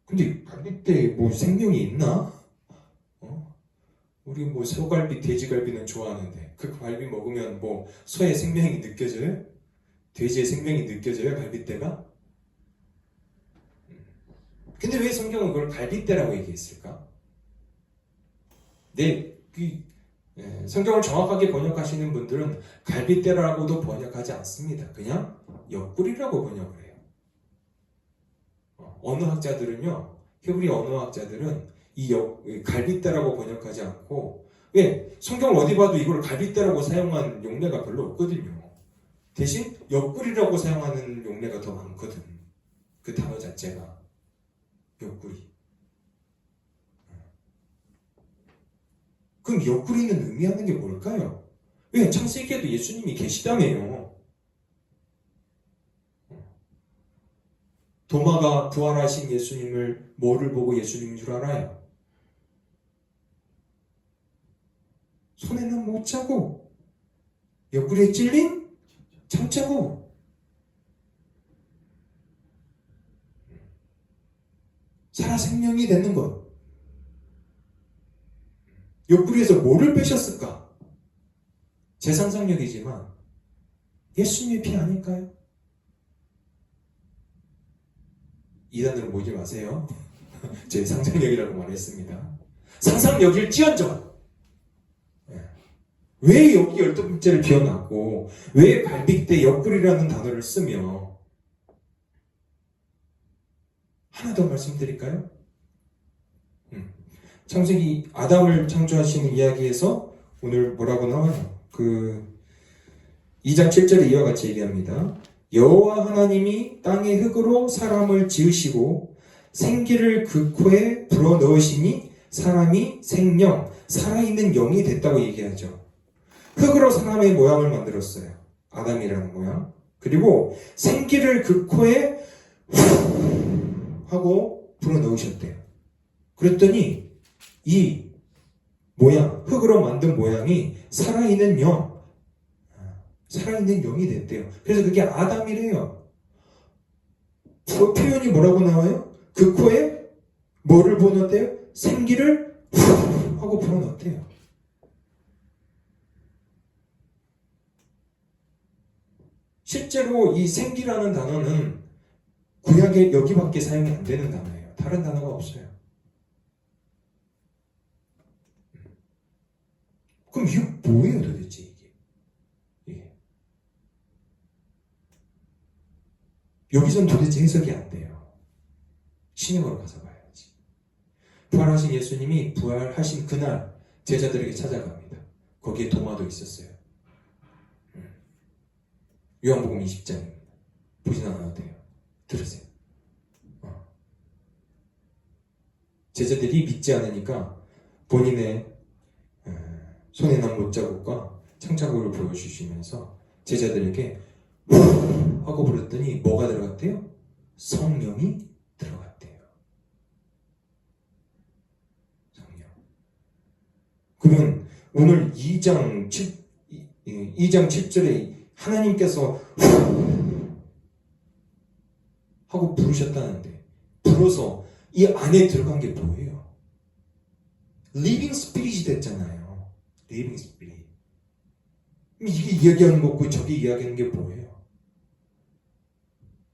Speaker 1: 근데 갈빗대에 뭐 생명이 있나? 우리 뭐 소갈비, 돼지갈비는 좋아하는데 그 갈비 먹으면 뭐 소의 생명이 느껴져요? 돼지의 생명이 느껴져요? 갈빗대가? 근데 왜 성경은 그걸 갈빗대라고 얘기했을까? 성경을 정확하게 번역하시는 분들은 갈빗대라고도 번역하지 않습니다. 그냥 옆구리라고 번역을 해요. 언어학자들은요, 히브리 언어학자들은 이 갈빗대라고 번역하지 않고, 왜? 성경 어디 봐도 이걸 갈빗대라고 사용한 용례가 별로 없거든요. 대신 옆구리라고 사용하는 용례가 더 많거든. 그 단어 자체가 옆구리. 그럼 옆구리는 의미하는 게 뭘까요? 왜? 창세기에도 예수님이 계시다며요. 도마가 부활하신 예수님을 뭐를 보고 예수님인 줄 알아요? 손에는 못 차고 옆구리에 찔린 창자국. 살아 생명이 되는 것. 옆구리에서 뭐를 빼셨을까? 제 상상력이지만 예수님의 피 아닐까요? 이단으로 모이지 마세요. 제 상상력이라고 말했습니다. 상상력일지언정 왜 여기 12번째를 비워놨고 왜 갈빗대 옆구리라는 단어를 쓰며, 하나 더 말씀드릴까요? 창세기 아담을 창조하시는 이야기에서 오늘 뭐라고 나와요? 2장 7절에 이와 같이 얘기합니다. 여호와 하나님이 땅의 흙으로 사람을 지으시고 생기를 그 코에 불어넣으시니 사람이 생명, 살아있는 영이 됐다고 얘기하죠. 흙으로 사람의 모양을 만들었어요. 아담이라는 모양. 그리고 생기를 그 코에 하고 불어넣으셨대요. 그랬더니 이 모양, 흙으로 만든 모양이 살아있는 영, 살아있는 영이 됐대요. 그래서 그게 아담이래요. 그 표현이 뭐라고 나와요? 그 코에 뭐를 불어넣었대요? 생기를 하고 불어넣었대요. 실제로 이 생기라는 단어는 구약에 여기밖에 사용이 안 되는 단어예요. 다른 단어가 없어요. 그럼 이게 뭐예요 도대체 이게? 여기선 도대체 해석이 안 돼요. 신약으로 가서 봐야지. 부활하신 예수님이 부활하신 그날 제자들에게 찾아갑니다. 거기에 도마도 있었어요. 요한복음 20장입니다. 보진 않아도 돼요. 들으세요. 제자들이 믿지 않으니까 본인의 손에 난 못자국과 창자국을 보여주시면서 제자들에게 하고 부르더니 뭐가 들어갔대요? 성령이 들어갔대요. 성령. 그러면 오늘 2장 7절에 하나님께서 하고 부르셨다는데, 불어서 이 안에 들어간 게 뭐예요? 리빙 스피릿이 됐잖아요. 리빙 스피릿. 이게 이야기하는 거고 저게 이야기하는 게 뭐예요?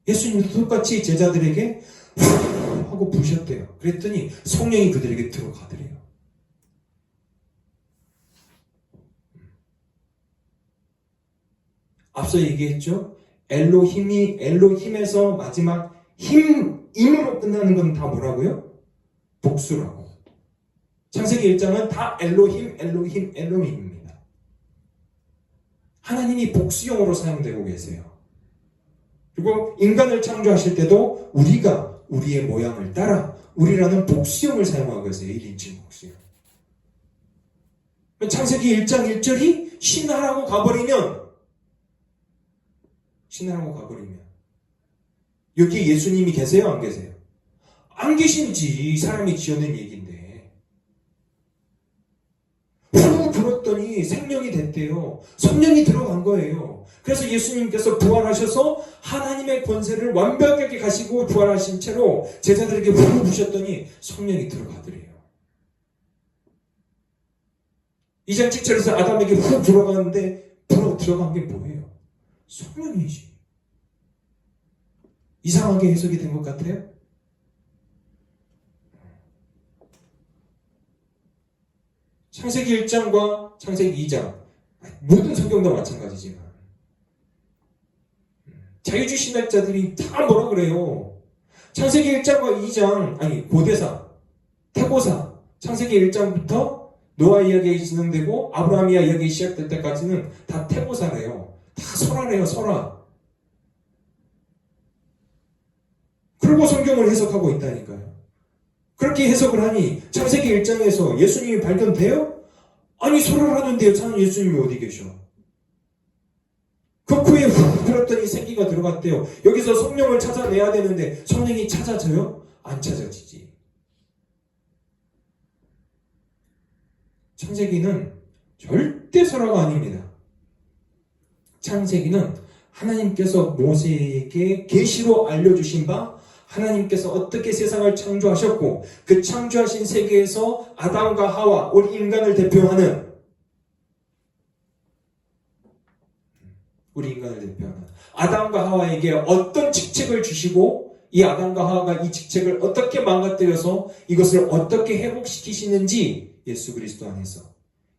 Speaker 1: 예수님도 똑같이 제자들에게 하고 부으셨대요. 그랬더니 성령이 그들에게 들어가더래요. 앞서 얘기했죠? 엘로힘에서 마지막 힘으로 끝나는 건 다 뭐라고요? 복수라고. 창세기 1장은 다 엘로힘입니다. 하나님이 복수용으로 사용되고 계세요. 그리고 인간을 창조하실 때도 우리가 우리의 모양을 따라 우리라는 복수형을 사용하고 계세요. 1인칭 복수형. 창세기 1장 1절이 신하라고 가버리면 여기 예수님이 계세요? 안 계세요? 안 계신지 사람이 지어낸 얘기인데 후 불었더니 생명이 됐대요. 성령이 들어간 거예요. 그래서 예수님께서 부활하셔서 하나님의 권세를 완벽하게 가시고 부활하신 채로 제자들에게 후 부셨더니 성령이 들어가더래요. 2장 7절에서 아담에게 후 불어가는데 불어 들어간 게 뭐예요? 성령이지. 이상하게 해석이 된 것 같아요? 창세기 1장과 창세기 2장 모든 성경도 마찬가지지만 자유주의 신학자들이 다 뭐라 그래요? 창세기 1장과 2장 고대사, 태고사 창세기 1장부터 노아 이야기가 진행되고 아브라함 이야기 시작될 때까지는 다 태고사래요. 다 설화래요. 설화. 그리고 성경을 해석하고 있다니까요. 그렇게 해석을 하니 창세기 1장에서 예수님이 발견돼요? 아니 설화를 하는데요. 참 예수님이 어디 계셔? 그 코에 훅 불었더니 생기가 들어갔대요. 여기서 성령을 찾아내야 되는데 성령이 찾아져요? 안 찾아지지. 창세기는 절대 설화가 아닙니다. 창세기는 하나님께서 모세에게 계시로 알려주신 바 하나님께서 어떻게 세상을 창조하셨고 그 창조하신 세계에서 아담과 하와 우리 인간을 대표하는 아담과 하와에게 어떤 직책을 주시고 이 아담과 하와가 이 직책을 어떻게 망가뜨려서 이것을 어떻게 회복시키시는지 예수 그리스도 안에서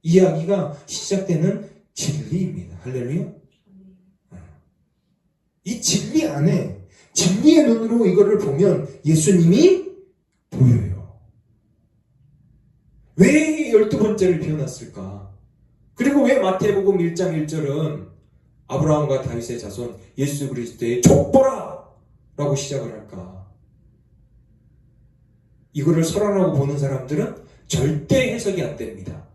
Speaker 1: 이야기가 시작되는 진리입니다. 할렐루야. 이 진리 안에 진리의 눈으로 이거를 보면 예수님이 보여요. 왜 12번째를 피워놨을까? 그리고 왜 마태복음 1장 1절은 아브라함과 다윗의 자손 예수 그리스도의 족보라! 라고 시작을 할까? 이거를 설화라고 보는 사람들은 절대 해석이 안 됩니다.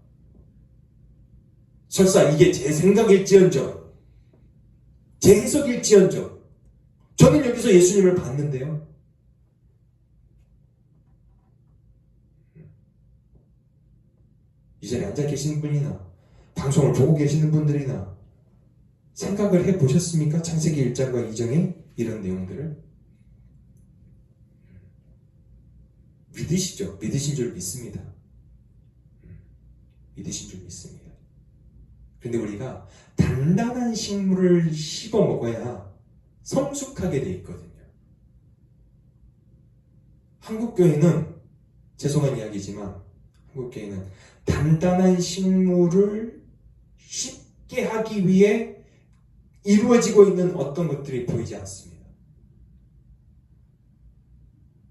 Speaker 1: 설사 이게 제 생각일지언정 제 해석일지언정 저는 여기서 예수님을 봤는데요. 이 자리에 앉아 계시는 분이나 방송을 보고 계시는 분들이나 생각을 해보셨습니까? 창세기 1장과 2장의 이런 내용들을 믿으시죠? 믿으신 줄 믿습니다. 믿으신 줄 믿습니다. 그런데 우리가 단단한 식물을 씹어 먹어야 성숙하게 돼 있거든요. 한국교회는 죄송한 이야기지만 한국교회는 단단한 식물을 쉽게 하기 위해 이루어지고 있는 어떤 것들이 보이지 않습니다.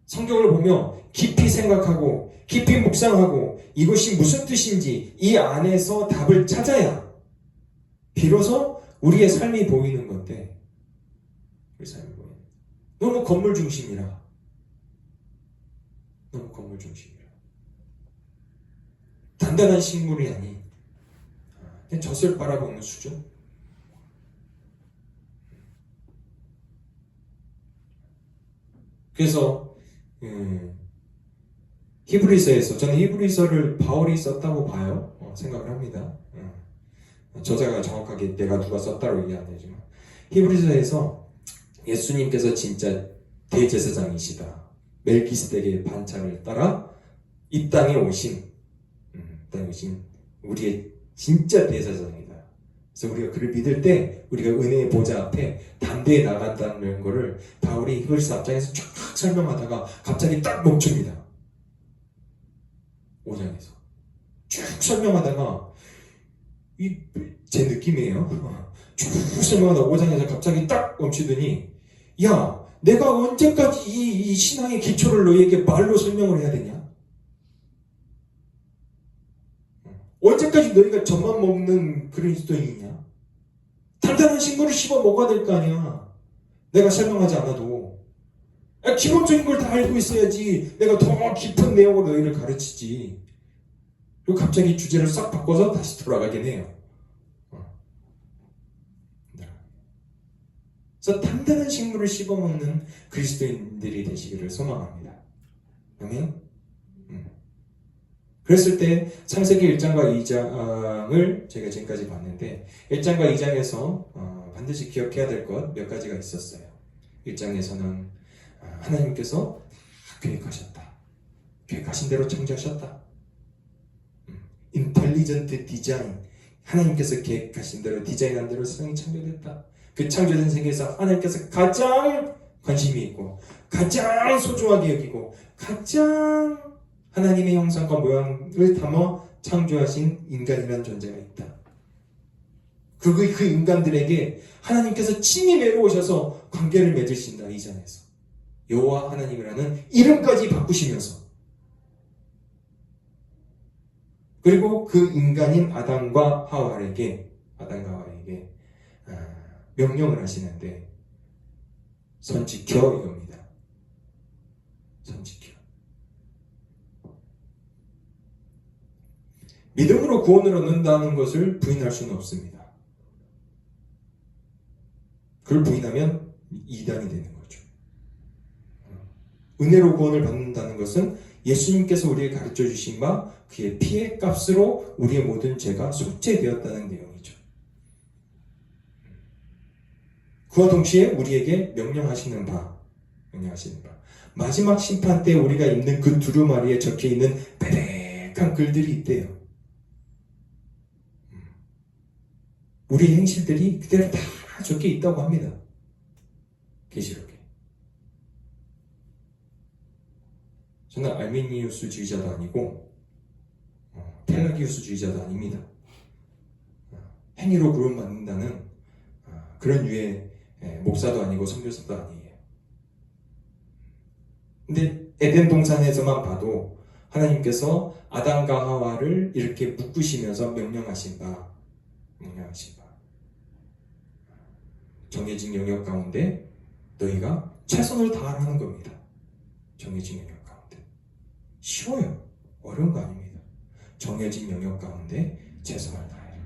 Speaker 1: 성경을 보며 깊이 생각하고 깊이 묵상하고 이것이 무슨 뜻인지 이 안에서 답을 찾아야 비로소 우리의 삶이 보이는 건데 우리 삶이 보이는 너무 건물 중심이라 단단한 식물이 아닌 그냥 젖을 빨아먹는 수준. 그래서 히브리서에서 저는 히브리서를 바울이 썼다고 봐요. 생각을 합니다. 저자가 정확하게 내가 누가 썼다고 얘기 안 하지만 히브리서에서 예수님께서 진짜 대제사장이시다. 멜기스덱의 반차를 따라 이 땅에 오신 있다는 것이 우리의 진짜 대사장이다. 그래서 우리가 그를 믿을 때 우리가 은혜의 보좌 앞에 담대히 나간다는 것을 바울이 히브리서 앞장에서 쫙 설명하다가 갑자기 딱 멈춥니다. 5장에서 쭉 설명하다가 제 느낌이에요. 쭉 설명하다가 5장에서 갑자기 딱 멈추더니 야, 내가 언제까지 이 신앙의 기초를 너희에게 말로 설명을 해야 되냐? 언제까지 너희가 젖만 먹는 그리스도인이냐? 단단한 식물을 씹어 먹어야 될 거 아니야. 내가 설명하지 않아도. 기본적인 걸 다 알고 있어야지 내가 더 깊은 내용으로 너희를 가르치지. 그리고 갑자기 주제를 싹 바꿔서 다시 돌아가긴 해요. 그래서 단단한 식물을 씹어먹는 그리스도인들이 되시기를 소망합니다. 아멘? 그랬을 때 창세기 1장과 2장을 제가 지금까지 봤는데 1장과 2장에서 반드시 기억해야 될 것 몇 가지가 있었어요. 1장에서는 하나님께서 계획하셨다. 계획하신 대로 창조하셨다. 인텔리전트 디자인, 하나님께서 계획하신 대로 디자인한 대로 세상이 창조됐다. 그 창조된 세계에서 하나님께서 가장 관심이 있고 가장 소중하게 여기고 가장 하나님의 형상과 모양을 담아 창조하신 인간이라는 존재가 있다. 그리고 그 인간들에게 하나님께서 친히 내려오셔서 관계를 맺으신다. 이 장에서 여호와 하나님이라는 이름까지 바꾸시면서, 그리고 그 인간인 아담과 하와에게 명령을 하시는데 선 지켜 이겁니다. 선 지켜. 믿음으로 구원을 얻는다는 것을 부인할 수는 없습니다. 그걸 부인하면 이단이 되는 거죠. 은혜로 구원을 받는다는 것은 예수님께서 우리에게 가르쳐 주신 바 그의 피의 값으로 우리의 모든 죄가 속죄되었다는 내용이죠. 그와 동시에 우리에게 명령하시는 바 마지막 심판 때 우리가 입는 그 두루마리에 적혀있는 빼백한 글들이 있대요. 우리 행실들이 그대로 다 적혀 있다고 합니다. 계시록에. 저는 알미니우스주의자도 아니고 펠라기우스주의자도 아닙니다. 행위로 구원받는다는 그런 유의 목사도 아니고 선교사도 아니에요. 근데 에덴 동산에서만 봐도 하나님께서 아담과 하와를 이렇게 묶으시면서 명령하신 바 정해진 영역 가운데 너희가 최선을 다하라는 겁니다. 정해진 영역 가운데. 쉬워요. 어려운 거 아닙니다. 정해진 영역 가운데 최선을 다해라.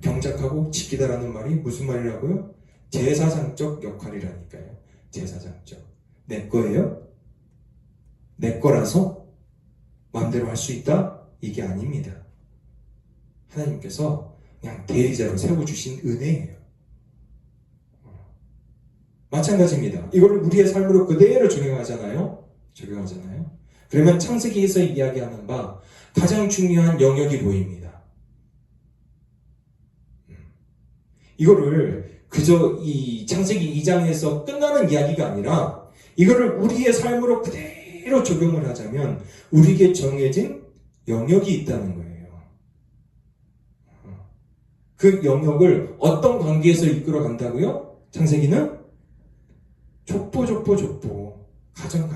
Speaker 1: 경작하고 지키다라는 말이 무슨 말이라고요? 제사장적 역할이라니까요. 제사장적. 내 거예요? 내 거라서 마음대로 할 수 있다? 이게 아닙니다. 하나님께서 그냥 대리자로 세워주신 은혜예요. 마찬가지입니다. 이걸 우리의 삶으로 그대로 적용하잖아요. 그러면 창세기에서 이야기하는 바 가장 중요한 영역이 보입니다. 이거를 그저 이 창세기 2장에서 끝나는 이야기가 아니라 이거를 우리의 삶으로 그대로 적용을 하자면 우리에게 정해진 영역이 있다는 거예요. 그 영역을 어떤 관계에서 이끌어 간다고요? 창세기는 족보. 가정.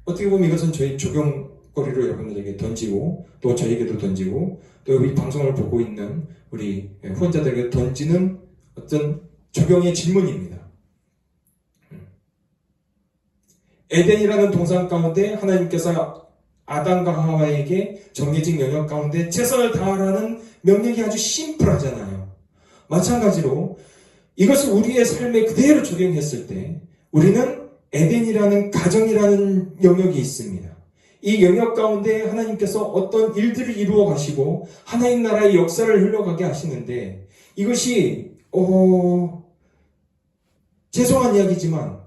Speaker 1: 어떻게 보면 이것은 저희 적용거리로 여러분들에게 던지고 또 저에게도 던지고 또 우리 방송을 보고 있는 우리 후원자들에게 던지는 어떤 적용의 질문입니다. 에덴이라는 동산 가운데 하나님께서 아담과 하와에게 정해진 영역 가운데 최선을 다하라는 명령이 아주 심플하잖아요. 마찬가지로 이것을 우리의 삶에 그대로 적용했을 때 우리는 에덴이라는 가정이라는 영역이 있습니다. 이 영역 가운데 하나님께서 어떤 일들을 이루어 가시고 하나님 나라의 역사를 흘러가게 하시는데 이것이 죄송한 이야기지만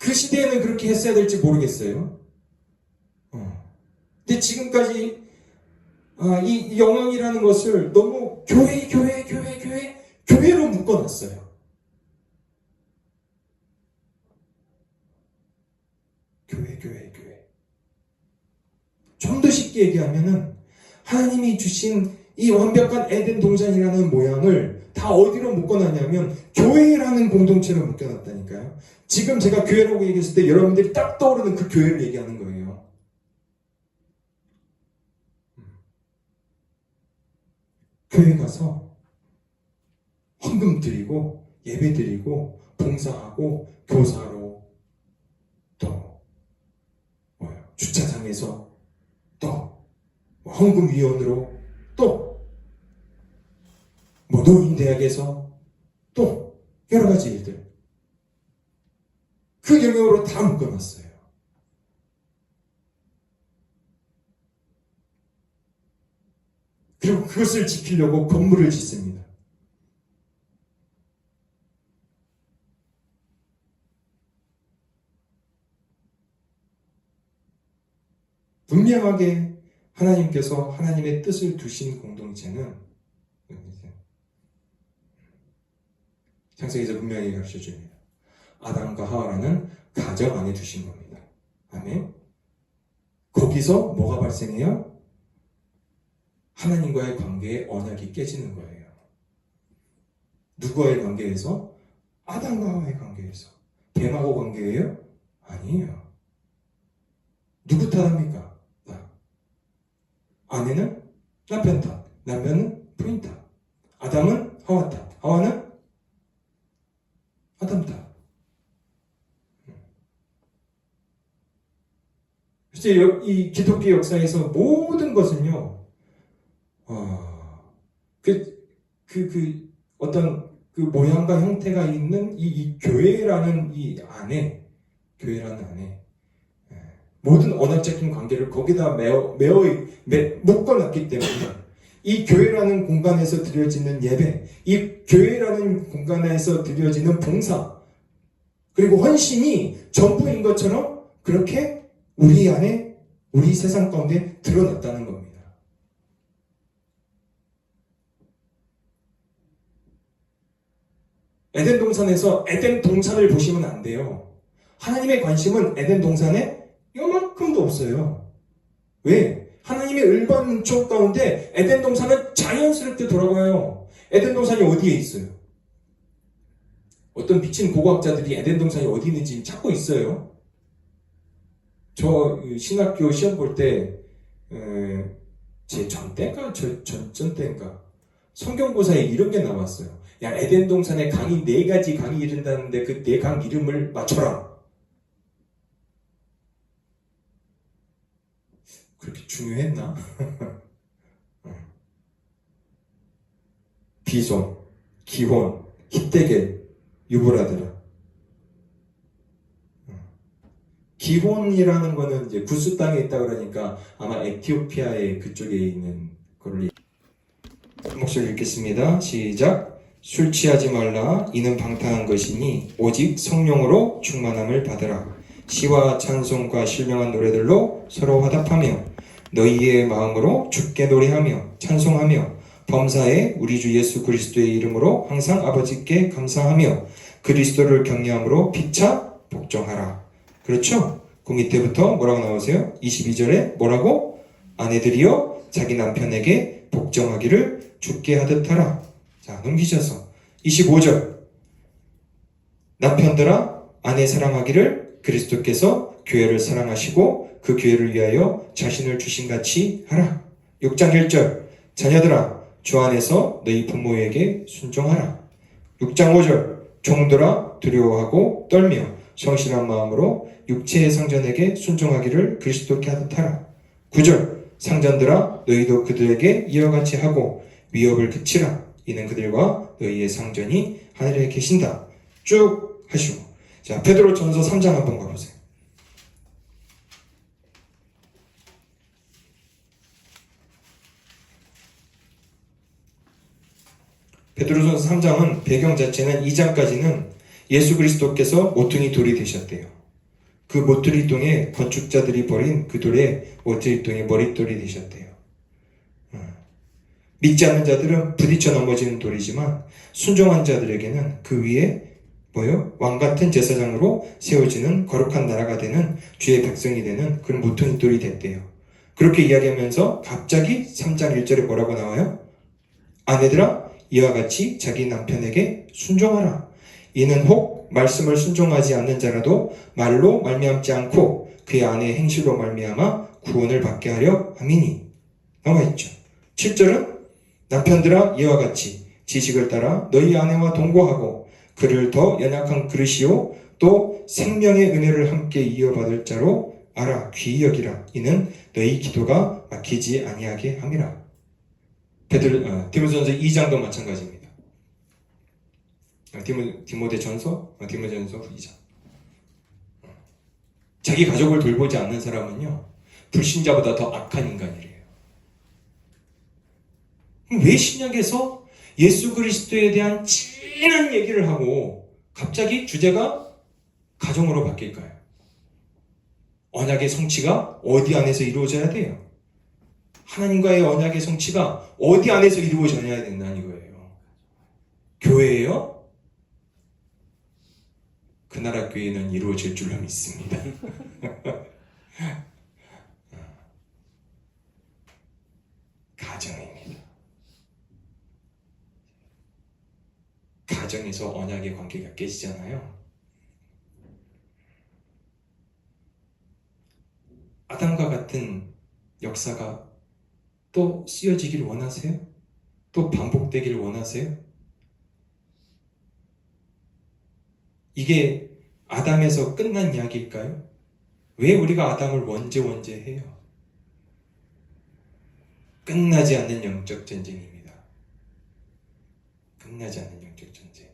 Speaker 1: 그 시대에는 그렇게 했어야 될지 모르겠어요. 근데 지금까지 이 영광이라는 것을 너무 교회로 묶어놨어요. 교회. 좀 더 쉽게 얘기하면은 하나님이 주신 이 완벽한 에덴 동산이라는 모양을 다 어디로 묶어놨냐면 교회라는 공동체로 묶어놨다니까요. 지금 제가 교회라고 얘기했을 때 여러분들이 딱 떠오르는 그 교회를 얘기하는 거예요. 교회 가서 헌금 드리고 예배 드리고 봉사하고 교사로 또 주차장에서 또 헌금위원으로 또 노인대학에서 또 여러 가지 일들 그 영역으로 다 묶어놨어요. 그리고 그것을 지키려고 건물을 짓습니다. 분명하게 하나님께서 하나님의 뜻을 두신 공동체는 창세기에서 분명히 가르쳐줍니다. 아담과 하와라는 가정 안에 두신 겁니다. 아멘. 거기서 뭐가 발생해요? 하나님과의 관계의 언약이 깨지는 거예요. 누구와의 관계에서? 아담과 하와의 관계에서. 뱀하고 관계예요? 아니에요. 누구 탓합니까? 나. 아내는 남편 탓, 남편은 부인 탓. 아담은 하와 탓, 하와는 아담 탓. 그래서 이 기독교 역사에서 모든 것은요, 어떤 그 모양과 형태가 있는 이 교회라는 이 안에, 모든 언어적인 관계를 거기다 묶어놨기 때문에 이 교회라는 공간에서 드려지는 예배, 이 교회라는 공간에서 드려지는 봉사, 그리고 헌신이 전부인 것처럼 그렇게 우리 안에, 우리 세상 가운데 드러났다는 겁니다. 에덴 동산에서 에덴 동산을 보시면 안 돼요. 하나님의 관심은 에덴 동산에 요만큼도 없어요. 왜? 하나님의 일반 은총 가운데 에덴 동산은 자연스럽게 돌아가요. 에덴 동산이 어디에 있어요? 어떤 미친 고고학자들이 에덴 동산이 어디 있는지 찾고 있어요. 저 신학교 시험 볼 때 제 전 때인가? 전 때인가? 성경고사에 이런 게 나왔어요. 야, 에덴 동산에 강이 4가지 강이 이른다는데 그 4강 이름을 맞춰라. 그렇게 중요했나? 비손, 기혼, 히데겔, 유브라드라. 기혼이라는 거는 이제 구스 땅에 있다 그러니까 아마 에티오피아의 그쪽에 있는 거를 목소리 읽겠습니다. 시작. 술 취하지 말라. 이는 방탕한 것이니 오직 성령으로 충만함을 받으라. 시와 찬송과 신령한 노래들로 서로 화답하며 너희의 마음으로 주께 노래하며 찬송하며 범사에 우리 주 예수 그리스도의 이름으로 항상 아버지께 감사하며 그리스도를 경외함으로 피차 복종하라. 그렇죠? 그 밑에부터 뭐라고 나오세요? 22절에 뭐라고? 아내들이여 자기 남편에게 복종하기를 주께 하듯 하라. 자, 넘기셔서 25절. 남편들아 아내 사랑하기를 그리스도께서 교회를 사랑하시고 그 교회를 위하여 자신을 주신같이 하라. 6장 1절. 자녀들아 주 안에서 너희 부모에게 순종하라. 6장 5절. 종들아 두려워하고 떨며 성실한 마음으로 육체의 상전에게 순종하기를 그리스도께 하듯 하라. 9절. 상전들아 너희도 그들에게 이와 같이 하고 위협을 그치라. 이는 그들과 너희의 상전이 하늘에 계신다. 쭉 하시고. 자, 베드로전서 3장 한번 가보세요. 베드로전서 3장은 배경 자체는 2장까지는 예수 그리스도께서 모퉁이 돌이 되셨대요. 그 모퉁이돌에 건축자들이 버린 그 돌에 모퉁이돌이 머릿돌이 되셨대요. 믿지 않는 자들은 부딪혀 넘어지는 돌이지만 순종한 자들에게는 그 위에 왕같은 제사장으로 세워지는 거룩한 나라가 되는 주의 백성이 되는 그런 모퉁이돌이 됐대요. 그렇게 이야기하면서 갑자기 3장 1절에 뭐라고 나와요? 아내들아 이와 같이 자기 남편에게 순종하라. 이는 혹 말씀을 순종하지 않는 자라도 말로 말미암지 않고 그의 아내의 행실로 말미암아 구원을 받게 하려 함이니. 나와있죠. 7절은 남편들아 이와 같이 지식을 따라 너희 아내와 동거하고 그를 더 연약한 그릇이요 또 생명의 은혜를 함께 이어받을 자로 알아 귀히 여기라. 이는 너희 기도가 막히지 아니하게 함이라. 디모데전서 2장도 마찬가지입니다. 디모데전서 2장. 자기 가족을 돌보지 않는 사람은요 불신자보다 더 악한 인간이래요. 왜 신약에서 예수 그리스도에 대한 진한 얘기를 하고 갑자기 주제가 가정으로 바뀔까요? 언약의 성취가 어디 안에서 이루어져야 돼요? 하나님과의 언약의 성취가 어디 안에서 이루어져야 된다는 거예요. 교회예요? 그 나라 교회는 이루어질 줄로 믿습니다. 가정입니다. 가정에서 언약의 관계가 깨지잖아요. 아담과 같은 역사가 또 쓰여지길 원하세요? 또 반복되길 원하세요? 이게 아담에서 끝난 이야기일까요? 왜 우리가 아담을 원죄해요? 끝나지 않는 영적 전쟁입니다. 끝나지 않는 영적 전쟁.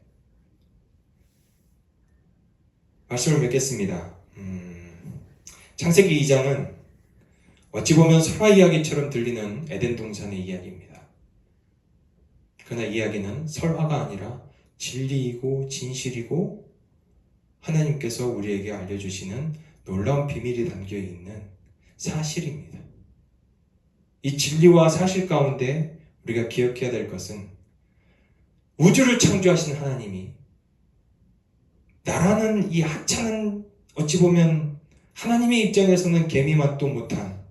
Speaker 1: 말씀을 맺겠습니다. 창세기 2장은 어찌 보면 설화 이야기처럼 들리는 에덴 동산의 이야기입니다. 그러나 이야기는 설화가 아니라 진리이고 진실이고 하나님께서 우리에게 알려주시는 놀라운 비밀이 담겨있는 사실입니다. 이 진리와 사실 가운데 우리가 기억해야 될 것은 우주를 창조하신 하나님이 나라는 이 하찮은 어찌 보면 하나님의 입장에서는 개미 맛도 못한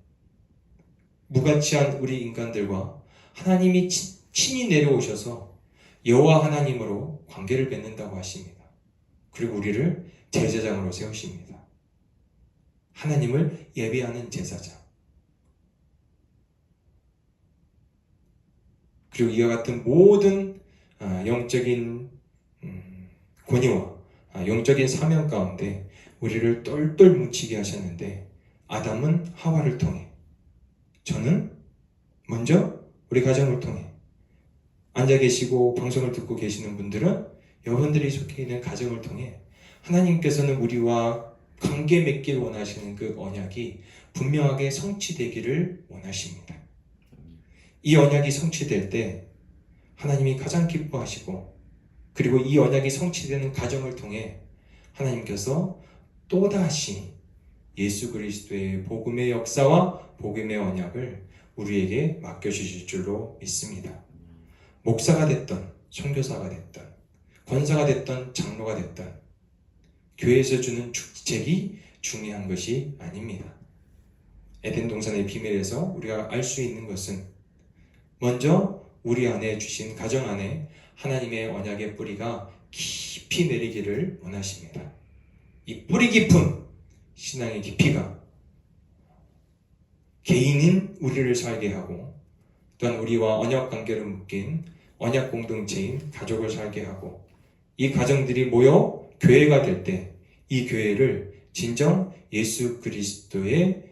Speaker 1: 무가치한 우리 인간들과 하나님이 친히 내려오셔서 여호와 하나님으로 관계를 맺는다고 하십니다. 그리고 우리를 제사장으로 세우십니다. 하나님을 예배하는 제사장. 그리고 이와 같은 모든 영적인 권위와 영적인 사명 가운데 우리를 똘똘 뭉치게 하셨는데 아담은 하와를 통해, 저는 먼저 우리 가정을 통해, 앉아 계시고 방송을 듣고 계시는 분들은 여러분들이 속해 있는 가정을 통해 하나님께서는 우리와 관계 맺길 원하시는 그 언약이 분명하게 성취되기를 원하십니다. 이 언약이 성취될 때 하나님이 가장 기뻐하시고, 그리고 이 언약이 성취되는 가정을 통해 하나님께서 또다시 예수 그리스도의 복음의 역사와 복음의 언약을 우리에게 맡겨주실 줄로 믿습니다. 목사가 됐던, 선교사가 됐던, 권사가 됐던, 장로가 됐던, 교회에서 주는 축책이 중요한 것이 아닙니다. 에덴 동산의 비밀에서 우리가 알 수 있는 것은 먼저 우리 안에 주신 가정 안에 하나님의 언약의 뿌리가 깊이 내리기를 원하십니다. 이 뿌리 깊은 신앙의 깊이가 개인인 우리를 살게 하고, 또한 우리와 언약 관계를 묶인 언약 공동체인 가족을 살게 하고, 이 가정들이 모여 교회가 될 때 이 교회를 진정 예수 그리스도의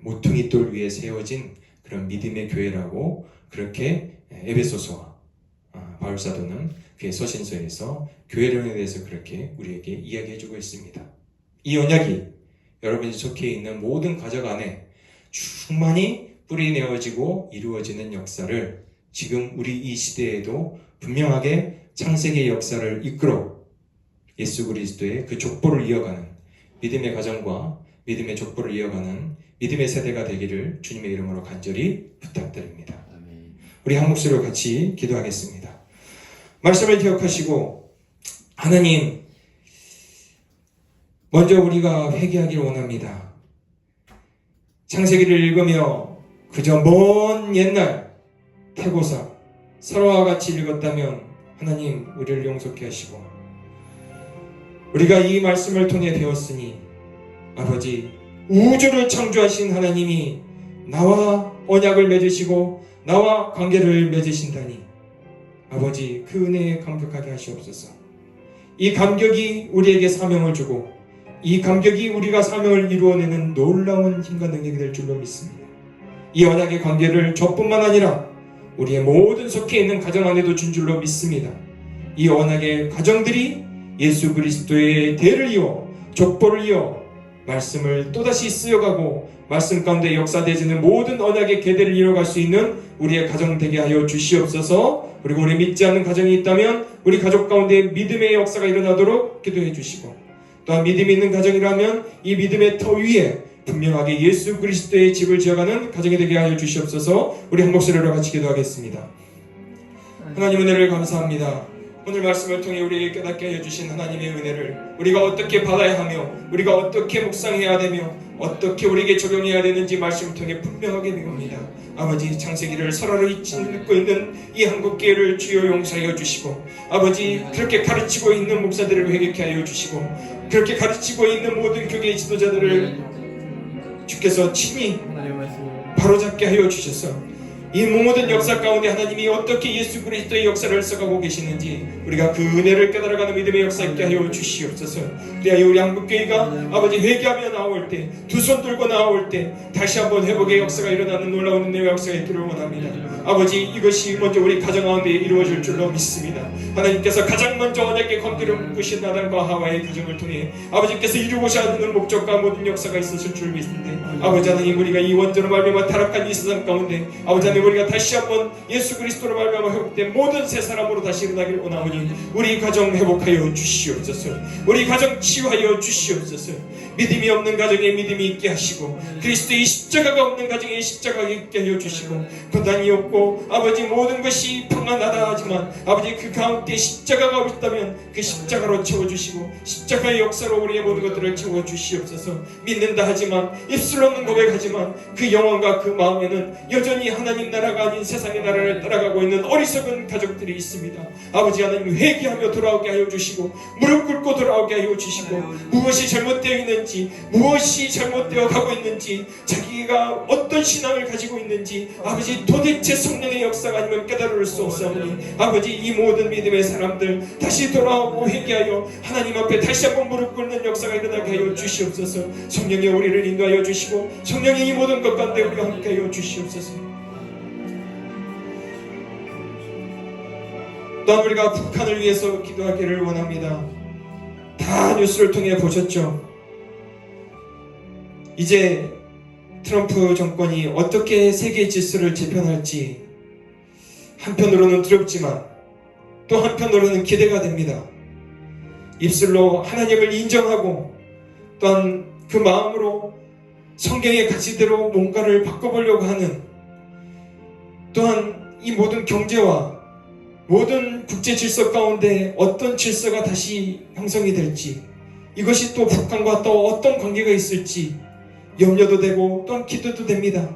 Speaker 1: 모퉁이돌 위에 세워진 그런 믿음의 교회라고, 그렇게 에베소서와 바울 사도는 그의 서신서에서 교회론에 대해서 그렇게 우리에게 이야기해주고 있습니다. 이 언약이 여러분이 속해 있는 모든 가정 안에 충만히 뿌리내어지고 이루어지는 역사를 지금 우리 이 시대에도 분명하게 창세기의 역사를 이끌어 예수 그리스도의 그 족보를 이어가는 믿음의 가정과 믿음의 족보를 이어가는 믿음의 세대가 되기를 주님의 이름으로 간절히 부탁드립니다. 우리 한 목소리로 같이 기도하겠습니다. 말씀을 기억하시고 하나님, 먼저 우리가 회개하기를 원합니다. 창세기를 읽으며 그저 먼 옛날 태고사 서로와 같이 읽었다면 하나님 우리를 용서케 하시고, 우리가 이 말씀을 통해 배웠으니 아버지, 우주를 창조하신 하나님이 나와 언약을 맺으시고 나와 관계를 맺으신다니 아버지, 그 은혜에 감격하게 하시옵소서. 이 감격이 우리에게 사명을 주고 이 감격이 우리가 사명을 이루어내는 놀라운 힘과 능력이 될 줄로 믿습니다. 이 언약의 관계를 저뿐만 아니라 우리의 모든 속해 있는 가정 안에도 준 줄로 믿습니다. 이 언약의 가정들이 예수 그리스도의 대를 이어 족보를 이어 말씀을 또다시 쓰여가고 말씀 가운데 역사되어지는 모든 언약의 계대를 이뤄갈 수 있는 우리의 가정 되게 하여 주시옵소서. 그리고 우리 믿지 않는 가정이 있다면 우리 가족 가운데 믿음의 역사가 일어나도록 기도해 주시고, 또한 믿음이 있는 가정이라면 이 믿음의 터 위에 분명하게 예수 그리스도의 집을 지어가는 가정이 되게 하여 주시옵소서. 우리 한 목소리로 같이 기도하겠습니다. 하나님, 은혜를 감사합니다. 오늘 말씀을 통해 우리에게 깨닫게 하여 주신 하나님의 은혜를 우리가 어떻게 받아야 하며 우리가 어떻게 묵상해야 되며 어떻게 우리에게 적용해야 되는지 말씀을 통해 분명하게 배웁니다. 아버지, 창세기를 설화로 읽고 있는 이 한국교회를 주여 용서하여 주시고, 아버지, 그렇게 가르치고 있는 목사들을 회개케 하여 주시고, 그렇게 가르치고 있는 모든 교계의 지도자들을 주께서 친히 바로잡게 하여 주셔서 이 모든 역사 가운데 하나님이 어떻게 예수 그리스도의 역사를 써가고 계시는지 우리가 그 은혜를 깨달아가는 믿음의 역사 있게 하여 주시옵소서. 그래야 우리 한국교회가 아버지 회개하며 나올 때, 두 손 들고 나올 때 다시 한번 회복의 역사가 일어나는 놀라운 은혜의 역사가 있기를 원합니다. 아버지, 이것이 먼저 우리 가정 가운데 이루어질 줄로 믿습니다. 하나님께서 가장 먼저 언약의 관계를 묶으신 아담과 하와의 가정을 통해 아버지께서 이루고자 하는 목적과 모든 역사가 있었을 줄 믿는데, 아버지 하나님, 우리가 이 원죄로 말미암아 타락한 이 세상 가운데 아버지 하나님, 우리가 다시 한번 예수 그리스도로 말미암아 회복된 모든 새 사람으로 다시 일어나기를 원하오니 우리 가정 회복하여 주시옵소서. 우리 가정 치유하여 주시옵소서. 믿음이 없는 가정에 믿음이 있게 하시고, 그리스도의 십자가가 없는 가정에 십자가가 있게 하여 주시고, 고난이 없고 아버지 모든 것이 평안하다 하지만 아버지 그 가운데 십자가가 없다면 그 십자가로 채워주시고 십자가의 역사로 우리의 모든 것들을 채워주시옵소서. 믿는다 하지만 입술로는 고백하지만 그 영혼과 그 마음에는 여전히 하나님 나라가 아닌 세상의 나라를 따라가고 있는 어리석은 가족들이 있습니다. 아버지 하나님, 회개하며 돌아오게 하여 주시고 무릎 꿇고 돌아오게 하여 주시고, 무엇이 잘못되어 있는지, 무엇이 잘못되어 가고 있는지, 자기가 어떤 신앙을 가지고 있는지 아버지 도대체 성령의 역사가 아니면 깨달을 수 없사오니 아버지, 이 모든 믿음의 사람들 다시 돌아오고 회개하여 하나님 앞에 다시 한번 무릎 꿇는 역사가 일어나게 하여 주시옵소서. 성령이 우리를 인도하여 주시고 성령이 이 모든 것 가운데 우리와 함께 하여 주시옵소서. 또한 우리가 북한을 위해서 기도하기를 원합니다. 다 뉴스를 통해 보셨죠? 이제 트럼프 정권이 어떻게 세계 질서를 재편할지 한편으로는 두렵지만 또 한편으로는 기대가 됩니다. 입술로 하나님을 인정하고 또한 그 마음으로 성경의 가치대로 뭔가를 바꿔보려고 하는, 또한 이 모든 경제와 모든 국제 질서 가운데 어떤 질서가 다시 형성이 될지, 이것이 또 북한과 또 어떤 관계가 있을지 염려도 되고 또한 기도도 됩니다.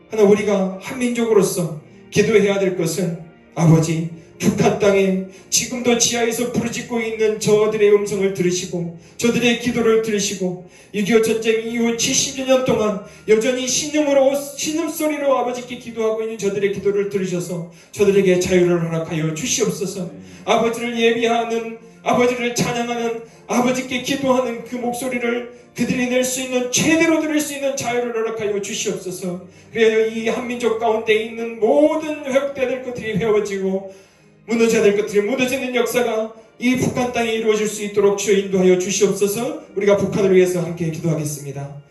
Speaker 1: 하나 우리가 한민족으로서 기도해야 될 것은, 아버지, 북한 땅에 지금도 지하에서 부르짖고 있는 저들의 음성을 들으시고 저들의 기도를 들으시고 6.25 전쟁 이후 70여 년 동안 여전히 신음소리로 아버지께 기도하고 있는 저들의 기도를 들으셔서 저들에게 자유를 허락하여 주시옵소서. 아버지를 예비하는, 아버지를 찬양하는, 아버지께 기도하는 그 목소리를 그들이 낼 수 있는, 최대로 들을 수 있는 자유를 허락하여 주시옵소서. 그래야 이 한민족 가운데 있는 모든 회복돼야 될 것들이 회복지고 무너져야 될 것들이 무너지는 역사가 이 북한 땅에 이루어질 수 있도록 주여 인도하여 주시옵소서. 우리가 북한을 위해서 함께 기도하겠습니다.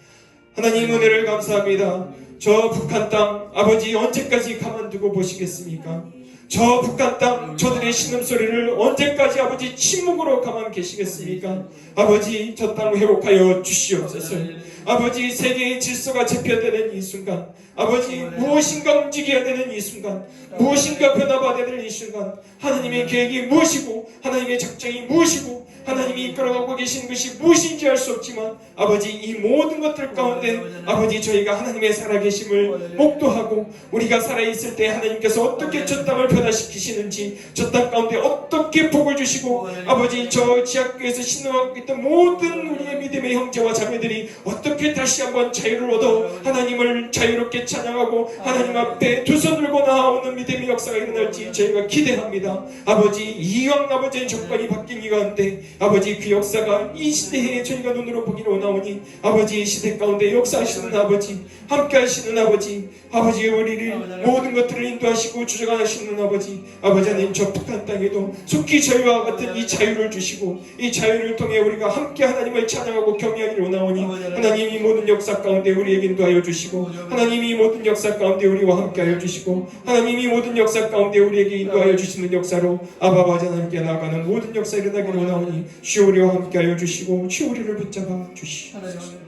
Speaker 1: 하나님, 은혜를 감사합니다. 저 북한 땅 아버지 언제까지 가만두고 보시겠습니까? 저 북한 땅 저들의 신음소리를 언제까지 아버지 침묵으로 가만 계시겠습니까? 아버지 저 땅 회복하여 주시옵소서. 아버지 세계의 질서가 재편되는 이 순간, 아버지 무엇인가 움직여야 되는 이 순간, 무엇인가 변화받아야 되는 이 순간, 하나님의 계획이 무엇이고 하나님의 작정이 무엇이고 하나님이 이끌어가고 계신 것이 무엇인지 알 수 없지만 아버지 이 모든 것들 가운데 아버지 저희가 하나님의 살아계심을 목도하고 우리가 살아있을 때 하나님께서 어떻게 저 땅을 변화시키시는지, 저 땅 가운데 어떻게 복을 주시고 아버지 저 지하교에서 신앙하고 있던 모든 우리의 믿음의 형제와 자매들이 어떻게 다시 한번 자유를 얻어 하나님을 자유롭게 찬양하고 하나님 앞에 두 손 들고 나아오는 믿음의 역사가 일어날지 저희가 기대합니다. 아버지 이왕 아버지의 정권이 바뀐 이 가운데 아버지 그 역사가 이 시대에 저희가 눈으로 보기로 나오니 아버지 이 시대 가운데 역사하시는 아버지, 함께 하시는 아버지, 아버지 우리를 모든 것들을 인도하시고 주장하시는 아버지, 아버지 하나님 저 북한 땅에도 속히 저희와 같은 이 자유를 주시고 이 자유를 통해 우리가 함께 하나님을 찬양하고 경외하기로 나오니 하나님 이 모든 역사 가운데 우리에게 인도하여 주시고 하나님 이 모든 역사 가운데 우리와 함께하여 주시고 하나님 이 모든 역사 가운데 우리에게 인도하여 주시는 역사로 아버지 하나님께 나아가는 모든 역사 일어나기로 나오니 주여 우리와 함께하여 주시고 주여 우리를 붙잡아 주시옵소서.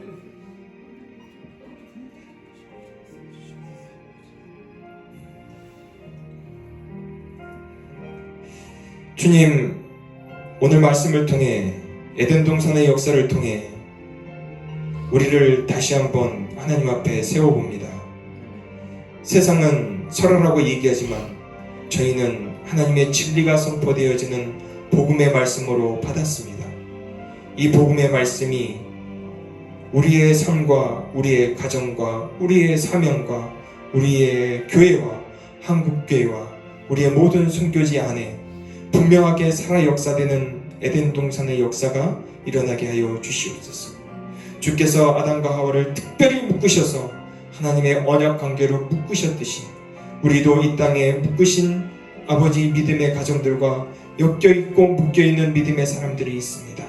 Speaker 1: 주님, 오늘 말씀을 통해 에덴 동산의 역사를 통해 우리를 다시 한번 하나님 앞에 세워봅니다. 세상은 설하라고 얘기하지만 저희는 하나님의 진리가 선포되어지는 복음의 말씀으로 받았습니다. 이 복음의 말씀이 우리의 삶과 우리의 가정과 우리의 사명과 우리의 교회와 한국교회와 우리의 모든 선교지 안에 분명하게 살아 역사되는 에덴 동산의 역사가 일어나게 하여 주시옵소서. 주께서 아담과 하와를 특별히 묶으셔서 하나님의 언약 관계로 묶으셨듯이 우리도 이 땅에 묶으신 아버지 믿음의 가정들과 엮여있고 묶여있는 믿음의 사람들이 있습니다.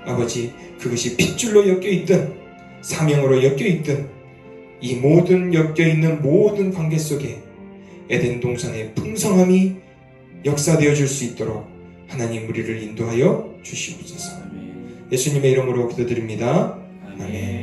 Speaker 1: 아버지, 그것이 핏줄로 엮여있든 사명으로 엮여있든 이 모든 엮여있는 모든 관계 속에 에덴 동산의 풍성함이 역사되어 줄 수 있도록 하나님 우리를 인도하여 주시옵소서. 예수님의 이름으로 기도드립니다. 아멘.